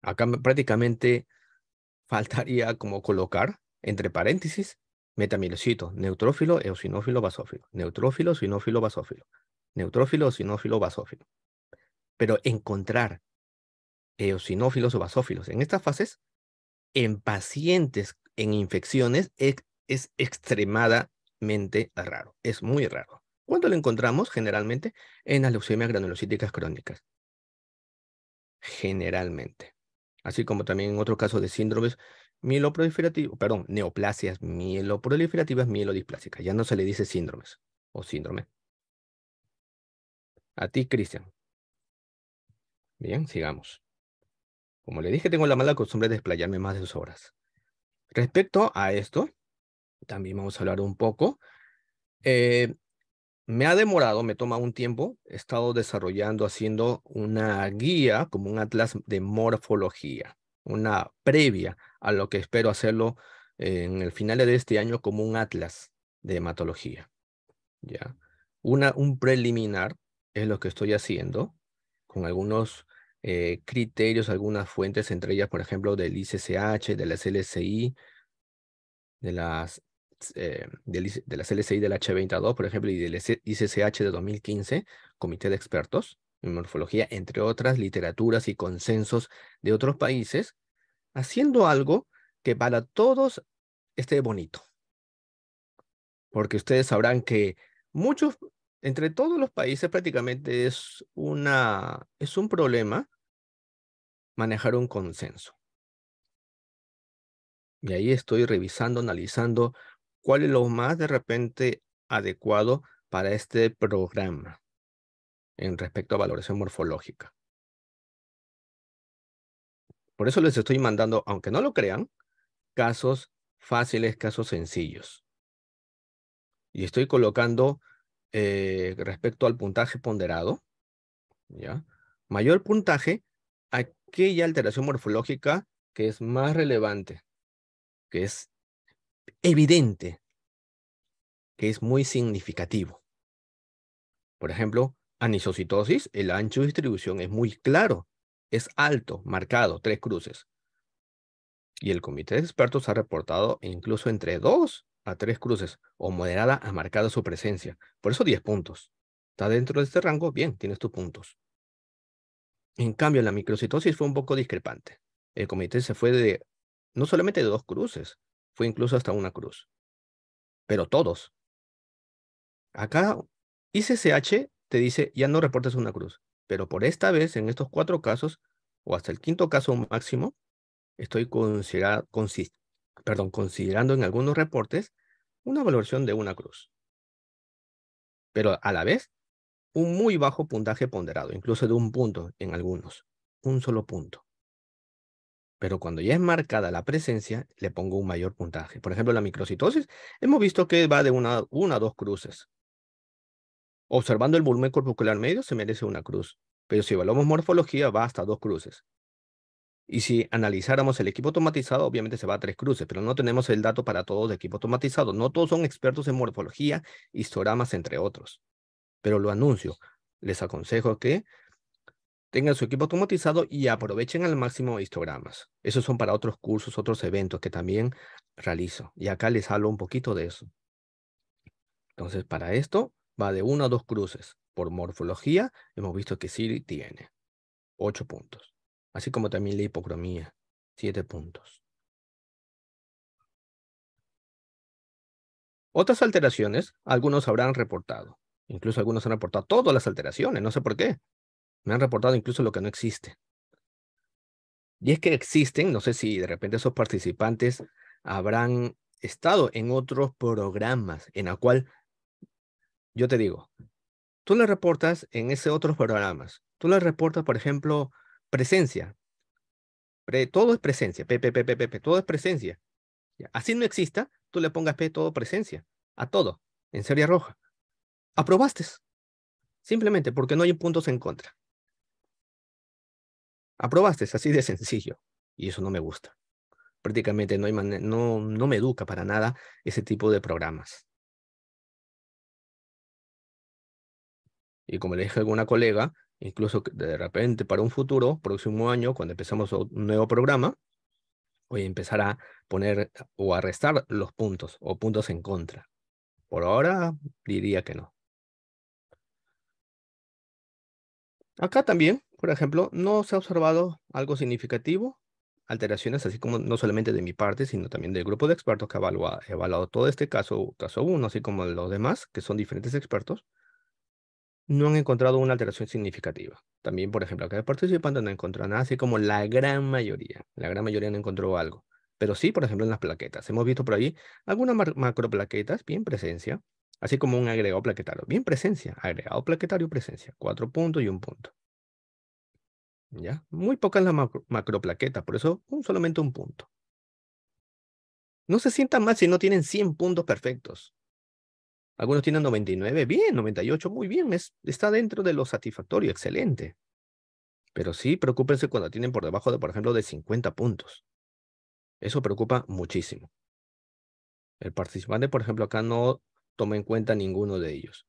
Acá prácticamente faltaría como colocar entre paréntesis metamielocito, neutrófilo, eosinófilo, basófilo, neutrófilo, eosinófilo, basófilo, neutrófilo, eosinófilo, basófilo. Pero encontrar eosinófilos o basófilos en estas fases, en pacientes en infecciones, es extremadamente raro, es muy raro. ¿Cuándo lo encontramos? Generalmente en las leucemias granulocíticas crónicas. Generalmente. Así como también en otro caso de síndromes mieloproliferativos, perdón, neoplasias mieloproliferativas mielodisplásicas. Ya no se le dice síndromes o síndrome. A ti, Cristian. Bien, sigamos. Como le dije, tengo la mala costumbre de explayarme más de 2 horas. Respecto a esto, también vamos a hablar un poco. Eh, Me ha demorado, me toma un tiempo. He estado desarrollando, haciendo una guía, como un atlas de morfología, una previa a lo que espero hacerlo en el final de este año como un atlas de hematología, ¿ya? Un preliminar es lo que estoy haciendo con algunos criterios, algunas fuentes, entre ellas, por ejemplo, del ICCH, de las LSI, de las, de las LSI del H22, por ejemplo, y del ICCH de 2015, Comité de Expertos en Morfología, entre otras literaturas y consensos de otros países, haciendo algo que para todos esté bonito. Porque ustedes sabrán que muchos, entre todos los países prácticamente es un problema manejar un consenso. Y ahí estoy revisando, analizando cuál es lo más de repente adecuado para este programa en respecto a valoración morfológica. Por eso les estoy mandando, aunque no lo crean, casos fáciles, casos sencillos. Y estoy colocando respecto al puntaje ponderado, ¿ya? Mayor puntaje, aquella alteración morfológica que es más relevante, que es evidente, que es muy significativo. Por ejemplo, anisocitosis, el ancho de distribución es muy claro, es alto, marcado, 3 cruces. Y el comité de expertos ha reportado incluso entre 2 a 3 cruces, o moderada a marcada su presencia. Por eso 10 puntos. Está dentro de este rango, bien, tienes tus puntos. En cambio, la microcitosis fue un poco discrepante. El comité se fue no solamente de 2 cruces, fue incluso hasta una cruz. Pero todos. Acá ICCH te dice, ya no reportes una cruz. Pero por esta vez, en estos 4 casos, o hasta el 5.º caso máximo, estoy considerando en algunos reportes una valoración de una cruz. Pero a la vez, un muy bajo puntaje ponderado, incluso de 1 punto en algunos. Un solo punto. Pero cuando ya es marcada la presencia, le pongo un mayor puntaje. Por ejemplo, la microcitosis, hemos visto que va de una a 2 cruces. Observando el volumen corpuscular medio, se merece una cruz. Pero si evaluamos morfología, va hasta 2 cruces. Y si analizáramos el equipo automatizado, obviamente se va a 3 cruces, pero no tenemos el dato para todos de equipo automatizado. No todos son expertos en morfología, histogramas, entre otros. Pero lo anuncio. Les aconsejo que tengan su equipo automatizado y aprovechen al máximo histogramas. Esos son para otros cursos, otros eventos que también realizo. Y acá les hablo un poquito de eso. Entonces, para esto va de 1 a 2 cruces. Por morfología, hemos visto que sí tiene 8 puntos. Así como también la hipocromía, 7 puntos. Otras alteraciones, algunos habrán reportado. Incluso algunos han reportado todas las alteraciones, no sé por qué. Me han reportado incluso lo que no existe. Y es que existen, no sé si de repente esos participantes habrán estado en otros programas en la cual, yo te digo, tú le reportas en ese otros programas, tú le reportas, por ejemplo, presencia, todo es presencia, todo es presencia. Ya, así no exista, tú le pongas P todo presencia, a todo, en serie roja. Aprobaste, simplemente porque no hay puntos en contra. Aprobaste, así de sencillo. Y eso no me gusta. Prácticamente no hay no me educa para nada ese tipo de programas. Y como le dije a alguna colega, incluso que de repente para un futuro, próximo año, cuando empezamos un nuevo programa, voy a empezar a poner o a restar los puntos o puntos en contra. Por ahora diría que no. Acá también, por ejemplo, no se ha observado algo significativo, alteraciones, así como no solamente de mi parte, sino también del grupo de expertos que ha evaluado todo este caso 1, así como los demás, que son diferentes expertos, no han encontrado una alteración significativa. También, por ejemplo, acá el participante no encontró nada, así como la gran mayoría. La gran mayoría no encontró algo. Pero sí, por ejemplo, en las plaquetas. Hemos visto por ahí algunas macroplaquetas, bien presencia, así como un agregado plaquetario, bien presencia. Agregado plaquetario, presencia. 4 puntos y 1 punto. ¿Ya? Muy pocas las macroplaquetas, por eso solamente 1 punto. No se sientan mal si no tienen 100 puntos perfectos. Algunos tienen 99, bien, 98, muy bien, está dentro de lo satisfactorio, excelente. Pero sí, preocúpense cuando tienen por debajo de, por ejemplo, de 50 puntos. Eso preocupa muchísimo. El participante, por ejemplo, acá no toma en cuenta ninguno de ellos.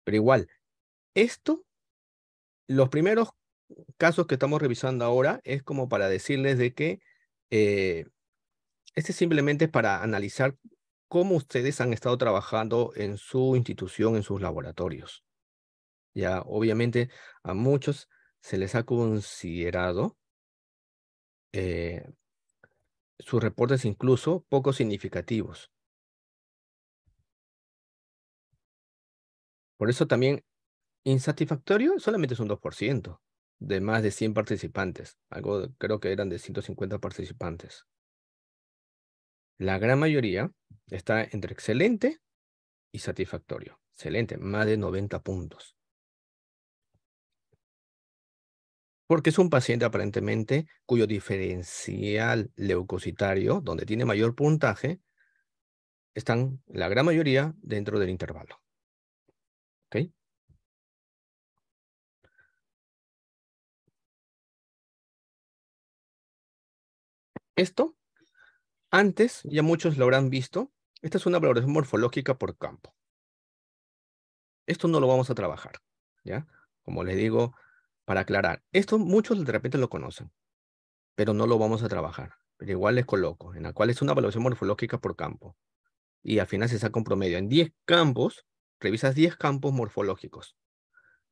Pero igual, esto Los primeros casos que estamos revisando ahora es como para decirles de que este simplemente es para analizar cómo ustedes han estado trabajando en su institución, en sus laboratorios. Ya, obviamente, a muchos se les ha considerado eh, sus reportes incluso poco significativos. Por eso también insatisfactorio solamente es un 2% de más de 100 participantes. Creo que eran de 150 participantes. La gran mayoría está entre excelente y satisfactorio. Excelente, más de 90 puntos. Porque es un paciente aparentemente cuyo diferencial leucocitario, donde tiene mayor puntaje, están la gran mayoría dentro del intervalo. ¿Ok? Esto, antes, ya muchos lo habrán visto, esta es una valoración morfológica por campo. Esto no lo vamos a trabajar, ¿ya? Como les digo, para aclarar, esto muchos de repente lo conocen, pero no lo vamos a trabajar. Pero igual les coloco, en la cual es una evaluación morfológica por campo. Y al final se saca un promedio. En 10 campos, revisas 10 campos morfológicos.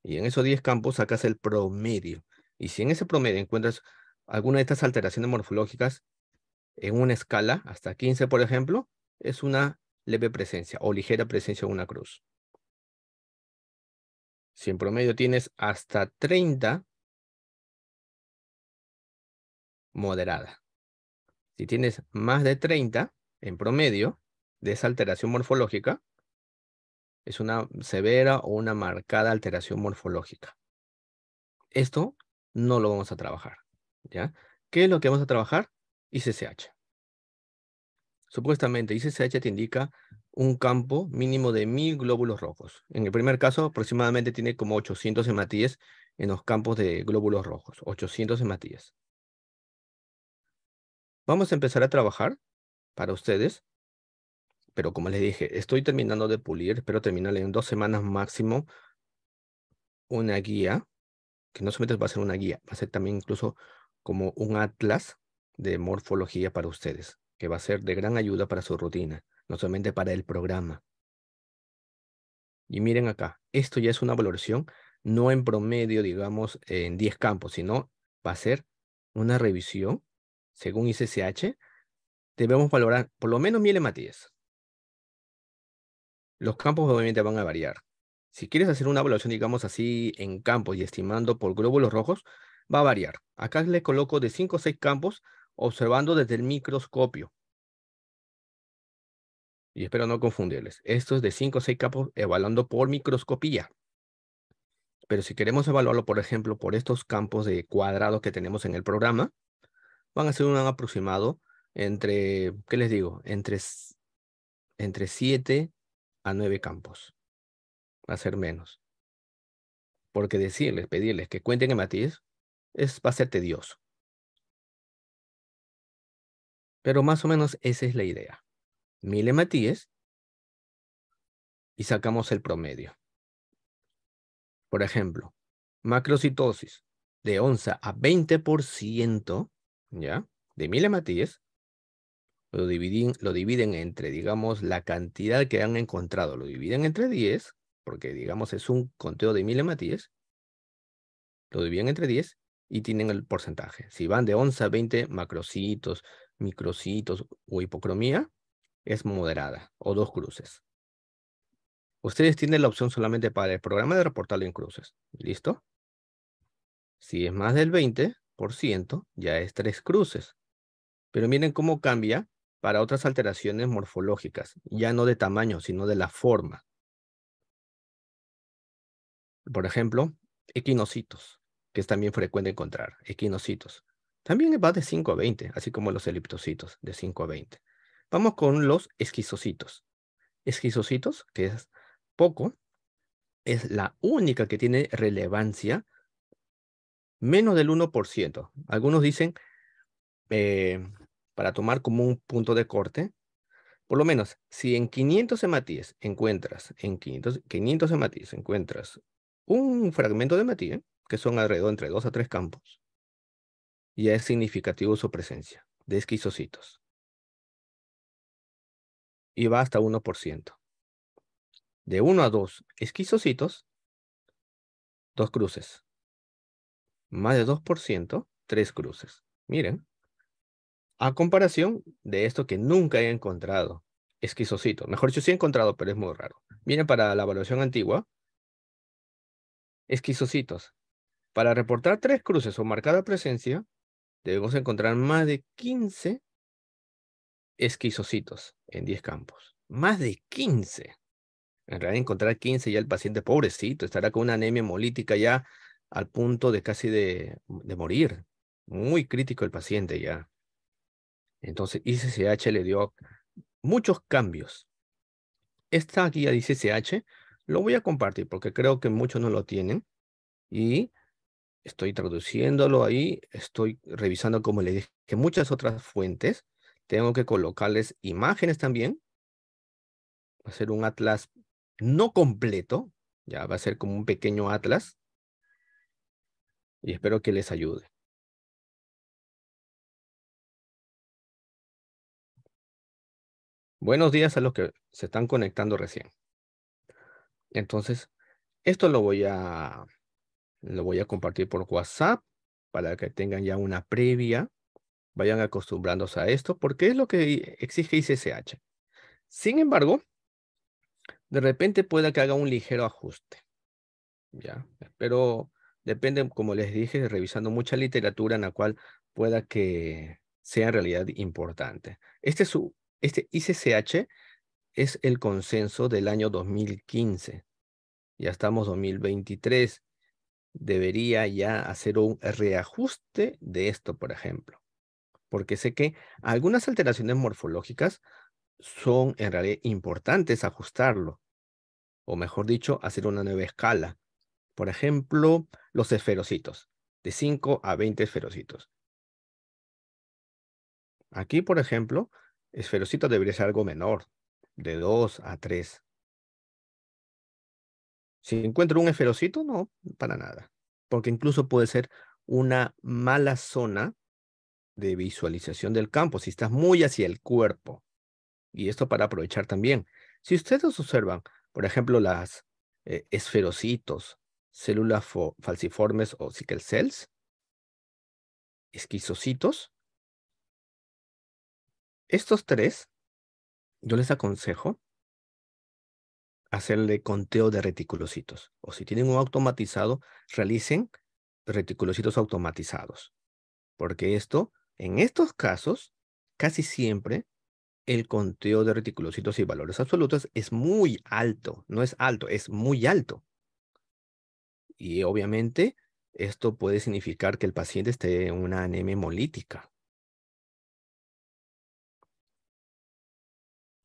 Y en esos 10 campos sacas el promedio. Y si en ese promedio encuentras alguna de estas alteraciones morfológicas en una escala, hasta 15, por ejemplo, es una leve presencia o ligera presencia en una cruz. Si en promedio tienes hasta 30, moderada. Si tienes más de 30 en promedio de esa alteración morfológica, es una severa o una marcada alteración morfológica. Esto no lo vamos a trabajar, ¿ya? ¿Qué es lo que vamos a trabajar? ICCH. Supuestamente, ICCH te indica un campo mínimo de 1000 glóbulos rojos. En el primer caso, aproximadamente tiene como 800 hematíes en los campos de glóbulos rojos. 800 hematíes. Vamos a empezar a trabajar para ustedes, pero como les dije, estoy terminando de pulir, espero terminar en 2 semanas máximo una guía, que no solamente va a ser una guía, va a ser también incluso como un atlas de morfología para ustedes, que va a ser de gran ayuda para su rutina, no solamente para el programa. Y miren acá, esto ya es una valoración, no en promedio, digamos, en 10 campos, sino va a ser una revisión, según ICCH, debemos valorar por lo menos 1000 hematíes. Los campos obviamente van a variar. Si quieres hacer una evaluación, digamos así, en campos y estimando por glóbulos rojos, va a variar. Acá les coloco de 5 o 6 campos observando desde el microscopio. Y espero no confundirles. Esto es de 5 o 6 campos evaluando por microscopía. Pero si queremos evaluarlo, por ejemplo, por estos campos de cuadrados que tenemos en el programa, van a ser un aproximado entre, ¿qué les digo? Entre 7 a 9 campos. Va a ser menos. Porque pedirles que cuenten hematíes, va a ser tedioso. Pero más o menos esa es la idea. 1000 hematíes y sacamos el promedio. Por ejemplo, macrocitosis de 11 a 20%, ¿ya? De 1000 hematíes, lo dividen entre, digamos, la cantidad que han encontrado, lo dividen entre 10, porque, digamos, es un conteo de 1000 hematíes, lo dividen entre 10 y tienen el porcentaje. Si van de 11 a 20 macrocitos, microcitos o hipocromía, es moderada o 2 cruces. Ustedes tienen la opción solamente para el programa de reportarlo en cruces. ¿Listo? Si es más del 20%, ya es 3 cruces. Pero miren cómo cambia para otras alteraciones morfológicas, ya no de tamaño, sino de la forma. Por ejemplo, equinocitos, que es también frecuente encontrar, equinocitos. También va de 5 a 20, así como los eliptocitos, de 5 a 20. Vamos con los esquizocitos. Esquizocitos, que es poco, es la única que tiene relevancia, menos del 1%. Algunos dicen, eh, para tomar como un punto de corte, por lo menos, si en 500 hematíes encuentras, en 500 hematíes encuentras un fragmento de hematía, que son alrededor entre 2 a 3 campos, ya es significativo su presencia de esquizocitos. Y va hasta 1%. De 1 a 2 esquizocitos, 2 cruces. Más de 2%, 3 cruces. Miren, a comparación de esto que nunca he encontrado, esquizocitos. Mejor dicho, sí he encontrado, pero es muy raro. Miren, para la evaluación antigua, esquizocitos. Para reportar 3 cruces o marcada presencia, debemos encontrar más de 15 esquizocitos en 10 campos. Más de 15. En realidad, encontrar 15 ya el paciente pobrecito estará con una anemia hemolítica ya al punto de casi de morir. Muy crítico el paciente ya. Entonces, ICCH le dio muchos cambios. Esta guía de ICCH lo voy a compartir porque creo que muchos no lo tienen. Y estoy traduciéndolo ahí. Estoy revisando, como le dije, que muchas otras fuentes. Tengo que colocarles imágenes también. Va a ser un atlas no completo. Ya va a ser como un pequeño atlas. Y espero que les ayude. Buenos días a los que se están conectando recién. Entonces, esto lo voy a compartir por WhatsApp para que tengan ya una previa. Vayan acostumbrándose a esto porque es lo que exige ICCH. Sin embargo, de repente pueda que haga un ligero ajuste. ¿Ya? Pero depende, como les dije, revisando mucha literatura en la cual pueda que sea en realidad importante. Este ICCH es el consenso del año 2015. Ya estamos 2023. Debería ya hacer un reajuste de esto, por ejemplo. Porque sé que algunas alteraciones morfológicas son en realidad importantes ajustarlo. O mejor dicho, hacer una nueva escala. Por ejemplo, los esferocitos. De 5 a 20 esferocitos. Aquí, por ejemplo, esferocito debería ser algo menor. De 2 a 3. Si encuentro un esferocito, no, para nada. Porque incluso puede ser una mala zona de visualización del campo, si estás muy hacia el cuerpo. Y esto para aprovechar también. Si ustedes observan, por ejemplo, las esferocitos, células falciformes o sickle cells, esquizocitos, estos tres, yo les aconsejo hacerle conteo de reticulocitos. O si tienen un automatizado, realicen reticulocitos automatizados. Porque esto, en estos casos, casi siempre el conteo de reticulocitos y valores absolutos es muy alto. No es alto, es muy alto. Y obviamente esto puede significar que el paciente esté en una anemia hemolítica.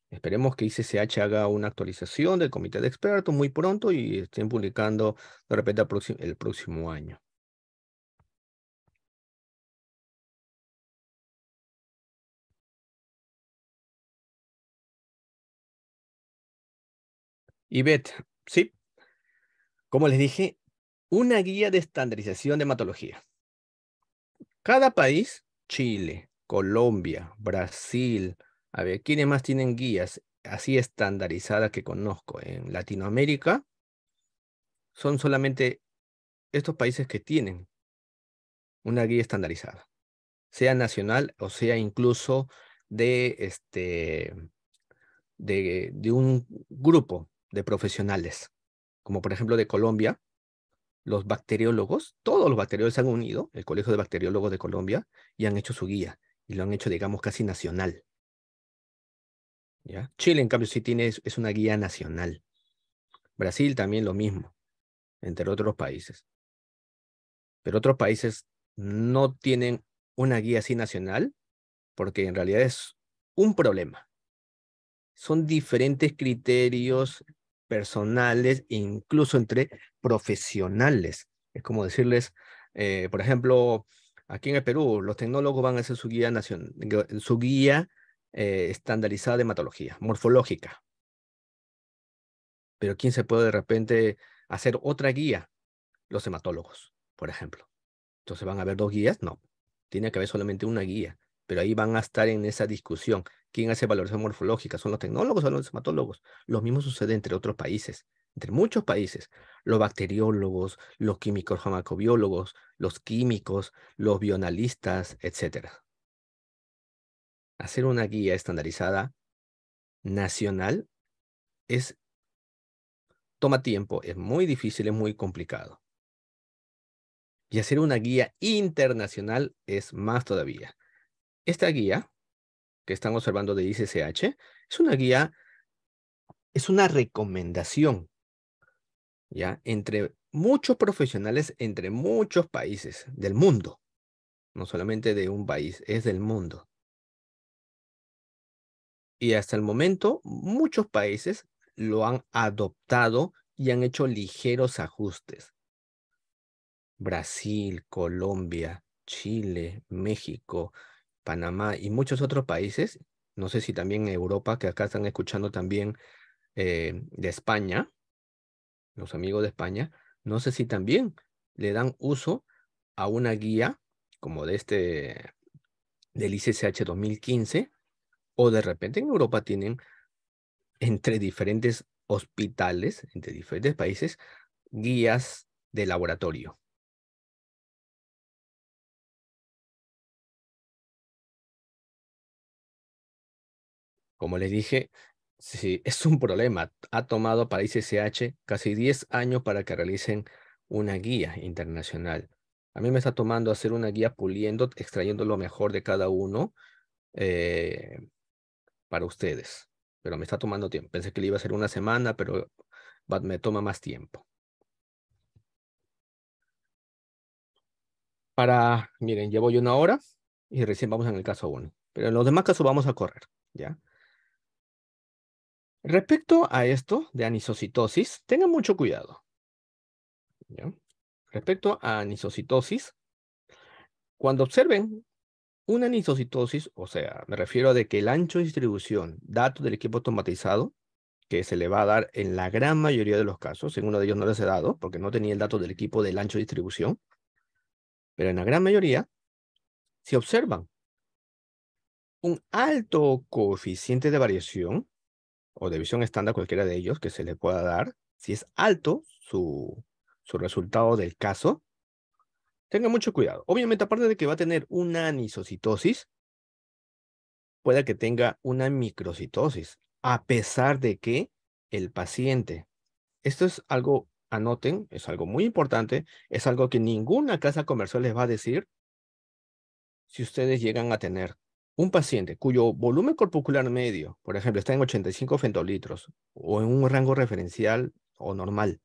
Esperemos que ICCH haga una actualización del comité de expertos muy pronto y estén publicando de repente el próximo año. Y Beth, sí, como les dije, una guía de estandarización de hematología. Cada país, Chile, Colombia, Brasil, a ver, ¿quiénes más tienen guías así estandarizadas que conozco? En Latinoamérica son solamente estos países que tienen una guía estandarizada, sea nacional o sea incluso de, de un grupo de profesionales, como por ejemplo de Colombia. Los bacteriólogos, todos los bacteriólogos se han unido, el Colegio de Bacteriólogos de Colombia, y han hecho su guía, y lo han hecho, digamos, casi nacional. ¿Ya? Chile, en cambio, sí tiene, es una guía nacional. Brasil también lo mismo, entre otros países. Pero otros países no tienen una guía así nacional, porque en realidad es un problema. Son diferentes criterios personales, incluso entre profesionales. Es como decirles, por ejemplo, aquí en el Perú, los tecnólogos van a hacer su guía su guía estandarizada de hematología, morfológica. Pero ¿quién se puede de repente hacer otra guía? Los hematólogos. por ejemplo. Entonces, ¿van a haber dos guías? No. Tiene que haber solamente una guía. Pero ahí van a estar en esa discusión. ¿Quién hace valoración morfológica? ¿Son los tecnólogos o los hematólogos? Lo mismo sucede entre otros países, entre muchos países. Los bacteriólogos, los químicos farmacobiólogos, los químicos, los bioanalistas, etcétera. Hacer una guía estandarizada nacional toma tiempo, es muy difícil, es muy complicado. Y hacer una guía internacional es más todavía. Esta guía que están observando de ICCH es una guía, es una recomendación, ¿ya? Entre muchos profesionales, entre muchos países del mundo. No solamente de un país, es del mundo. Y hasta el momento, muchos países lo han adoptado y han hecho ligeros ajustes. Brasil, Colombia, Chile, México, Panamá y muchos otros países, no sé si también en Europa, que acá están escuchando también de España, los amigos de España, no sé si también le dan uso a una guía como del ICCH 2015, o de repente en Europa tienen entre diferentes hospitales, entre diferentes países, guías de laboratorio. Como les dije, sí, es un problema. Ha tomado para ICCH casi 10 años para que realicen una guía internacional. A mí me está tomando hacer una guía puliendo, extrayendo lo mejor de cada uno eh, para ustedes. Pero me está tomando tiempo. Pensé que le iba a hacer una semana, pero me toma más tiempo. Miren, llevo yo una hora y recién vamos en el caso 1. Pero en los demás casos vamos a correr, ¿ya? Respecto a esto de anisocitosis, tengan mucho cuidado, ¿ya? Respecto a anisocitosis, cuando observen una anisocitosis, o sea, me refiero a de que el ancho de distribución, dato del equipo automatizado, que se le va a dar en la gran mayoría de los casos, en uno de ellos no les he dado, porque no tenía el dato del equipo del ancho de distribución, pero en la gran mayoría, si observan un alto coeficiente de variación, o de visión estándar, cualquiera de ellos que se le pueda dar, si es alto su resultado del caso, tenga mucho cuidado. Obviamente, aparte de que va a tener una anisocitosis, puede que tenga una microcitosis, a pesar de que el paciente, esto es algo, anoten, es algo muy importante, es algo que ninguna casa comercial les va a decir si ustedes llegan a tener un paciente cuyo volumen corpuscular medio, por ejemplo, está en 85 fentolitros o en un rango referencial o normal.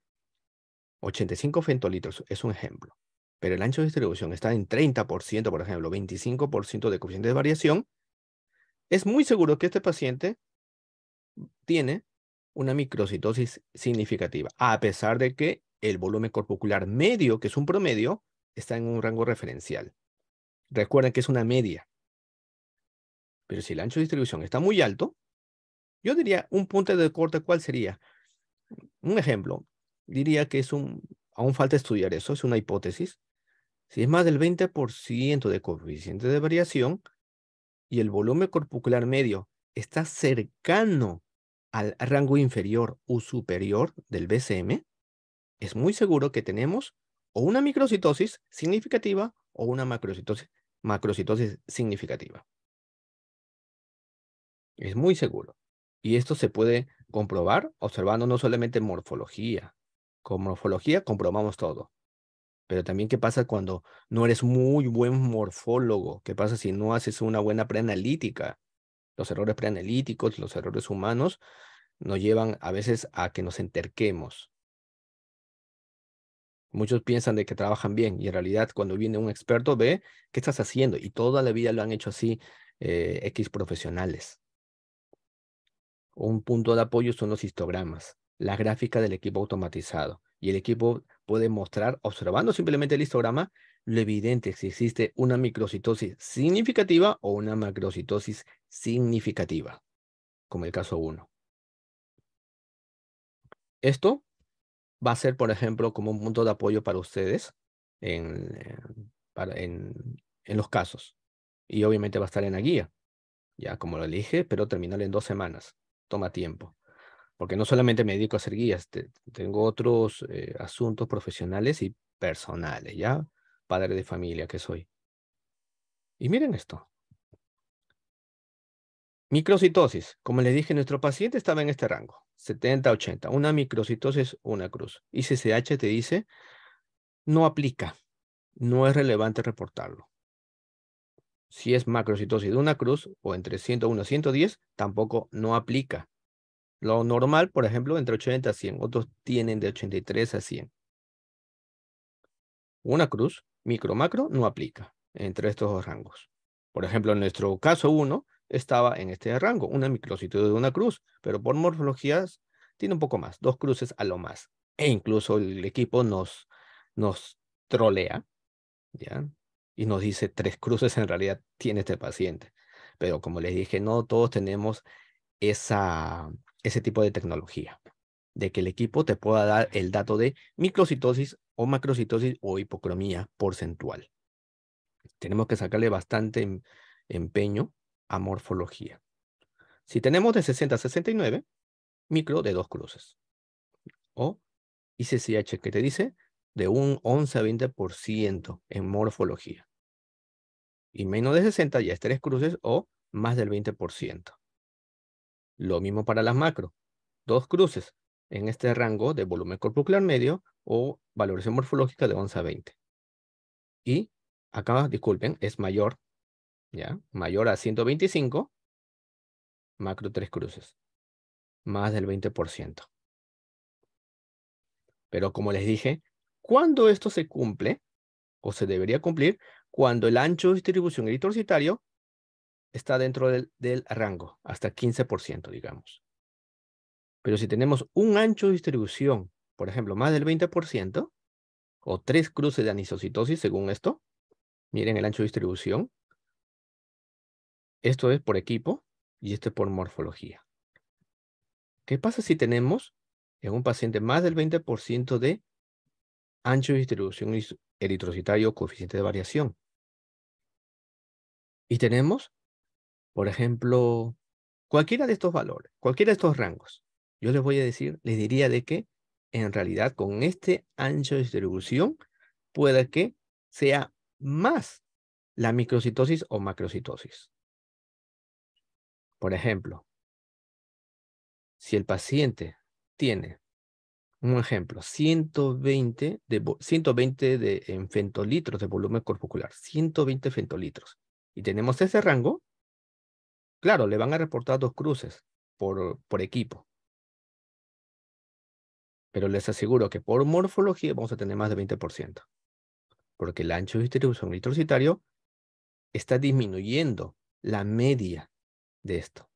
85 fentolitros es un ejemplo, pero el ancho de distribución está en 30%, por ejemplo, 25% de coeficiente de variación. Es muy seguro que este paciente tiene una microcitosis significativa, a pesar de que el volumen corpuscular medio, que es un promedio, está en un rango referencial. Recuerden que es una media, pero si el ancho de distribución está muy alto, yo diría un punto de corte, ¿cuál sería? Un ejemplo, diría que aún falta estudiar eso, es una hipótesis. Si es más del 20% de coeficiente de variación y el volumen corpuscular medio está cercano al rango inferior u superior del BCM, es muy seguro que tenemos o una microcitosis significativa o una macrocitosis significativa. Es muy seguro. Y esto se puede comprobar observando no solamente morfología. Con morfología comprobamos todo. Pero también qué pasa cuando no eres muy buen morfólogo. ¿Qué pasa si no haces una buena preanalítica? Los errores preanalíticos, los errores humanos, nos llevan a veces a que nos enterquemos. Muchos piensan de que trabajan bien y en realidad cuando viene un experto ve qué estás haciendo y toda la vida lo han hecho así X profesionales. Un punto de apoyo son los histogramas, la gráfica del equipo automatizado. Y el equipo puede mostrar, observando simplemente el histograma, lo evidente si existe una microcitosis significativa o una macrocitosis significativa, como el caso 1. Esto va a ser, por ejemplo, como un punto de apoyo para ustedes en los casos. Y obviamente va a estar en la guía, ya como lo elige, pero terminar en 2 semanas. Toma tiempo. Porque no solamente me dedico a hacer guías, tengo otros asuntos profesionales y personales, ¿ya? Padre de familia que soy. Y miren esto. Microcitosis. Como les dije, nuestro paciente estaba en este rango, 70-80. Una microcitosis, una cruz. Y CCH te dice, no aplica, no es relevante reportarlo. Si es macrocitosis de una cruz o entre 101 y 110, tampoco no aplica. Lo normal, por ejemplo, entre 80 a 100. Otros tienen de 83 a 100. Una cruz, micro-macro, no aplica entre estos dos rangos. Por ejemplo, en nuestro caso 1 estaba en este rango, una microcitosis de una cruz, pero por morfologías tiene un poco más, 2 cruces a lo más. E incluso el equipo nos trolea, ¿ya? Y nos dice 3 cruces en realidad tiene este paciente. Pero como les dije, no todos tenemos ese tipo de tecnología, de que el equipo te pueda dar el dato de microcitosis o macrocitosis o hipocromía porcentual. Tenemos que sacarle bastante empeño a morfología. Si tenemos de 60 a 69, micro de 2 cruces. O ICCH que te dice de un 11 a 20% en morfología. Y menos de 60 ya es 3 cruces o más del 20%. Lo mismo para las macro. 2 cruces en este rango de volumen corporal medio o valoración morfológica de 11 a 20. Y acá, disculpen, es mayor, ¿ya? Mayor a 125, macro 3 cruces, más del 20%. Pero como les dije, ¿cuándo esto se cumple o se debería cumplir? Cuando el ancho de distribución eritrocitario está dentro del rango, hasta 15%, digamos. Pero si tenemos un ancho de distribución, por ejemplo, más del 20%, o 3 cruces de anisocitosis según esto, miren el ancho de distribución, esto es por equipo y esto es por morfología. ¿Qué pasa si tenemos en un paciente más del 20% de ancho de distribución eritrocitario o coeficiente de variación? Y tenemos, por ejemplo, cualquiera de estos valores, cualquiera de estos rangos. Yo les voy a decir, les diría de que en realidad con este ancho de distribución puede que sea más la microcitosis o macrocitosis. Por ejemplo, si el paciente tiene, un ejemplo, 120 en fentolitros de volumen corporal, 120 fentolitros, y tenemos ese rango, claro, le van a reportar 2 cruces por equipo, pero les aseguro que por morfología vamos a tener más de 20%, porque el ancho de distribución eritrocitario está disminuyendo la media de esto.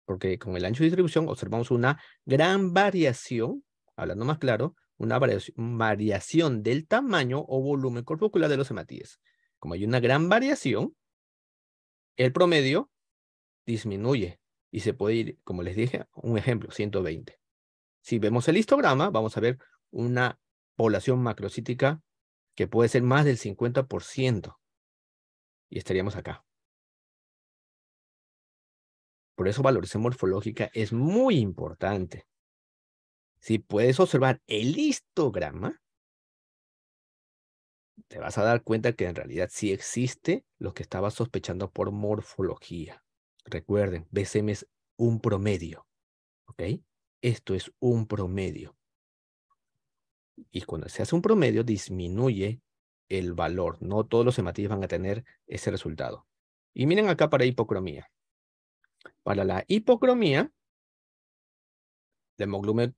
Porque con el ancho de distribución observamos una gran variación, hablando más claro, una variación del tamaño o volumen corporal de los hematíes. Como hay una gran variación, el promedio disminuye y se puede ir, como les dije, un ejemplo, 120. Si vemos el histograma, vamos a ver una población macrocítica que puede ser más del 50% y estaríamos acá. Por eso valoración morfológica es muy importante. Si puedes observar el histograma, te vas a dar cuenta que en realidad sí existe lo que estabas sospechando por morfología. Recuerden, BCM es un promedio, ¿ok? Esto es un promedio. Y cuando se hace un promedio, disminuye el valor. No todos los hematíes van a tener ese resultado. Y miren acá para hipocromía. Para la hipocromía, la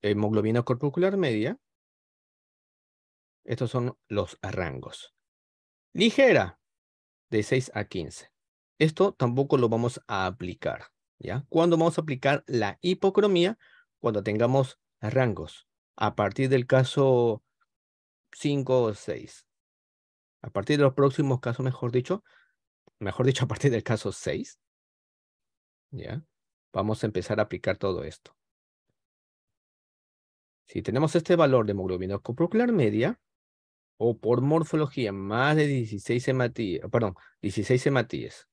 hemoglobina corporal media, estos son los rangos. Ligera, de 6 a 15. Esto tampoco lo vamos a aplicar, ¿ya? ¿Cuándo vamos a aplicar la hipocromía? Cuando tengamos rangos. A partir del caso 5 o 6. A partir de los próximos casos, mejor dicho, a partir del caso 6, ¿ya? Vamos a empezar a aplicar todo esto. Si tenemos este valor de hemoglobina corporal media, o por morfología más de 16 hematíes, perdón, 16 hematíes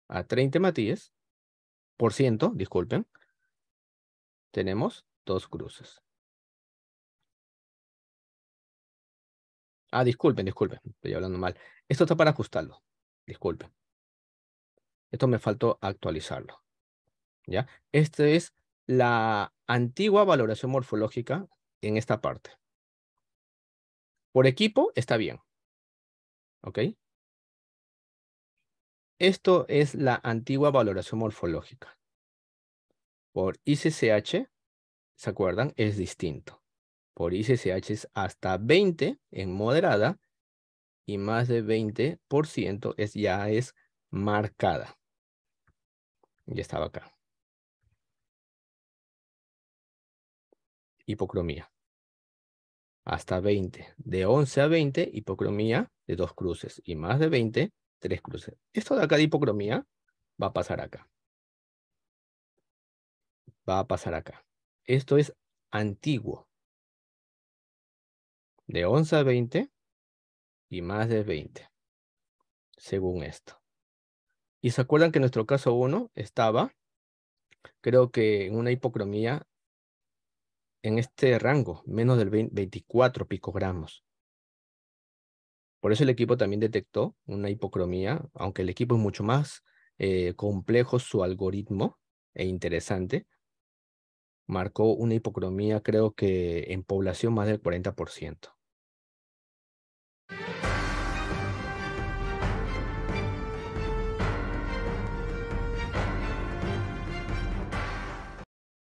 a 30 hematíes, por ciento, disculpen, tenemos 2 cruces. Ah, disculpen, estoy hablando mal. Esto está para ajustarlo, disculpen. Esto me faltó actualizarlo, ¿ya? Esta es la antigua valoración morfológica en esta parte. Por equipo está bien, ¿ok? Esto es la antigua valoración morfológica. Por ICCH, ¿se acuerdan? Es distinto. Por ICCH es hasta 20 en moderada y más de 20% ya es marcada. Ya estaba acá. Hipocromía. Hasta 20. De 11 a 20, hipocromía de 2 cruces. Y más de 20, 3 cruces. Esto de acá de hipocromía va a pasar acá. Va a pasar acá. Esto es antiguo. De 11 a 20 y más de 20. Según esto. Y se acuerdan que en nuestro caso 1 estaba, creo que en una hipocromía en este rango, menos del 24 picogramos. Por eso el equipo también detectó una hipocromía, aunque el equipo es mucho más complejo su algoritmo e interesante, marcó una hipocromía creo que en población más del 40%.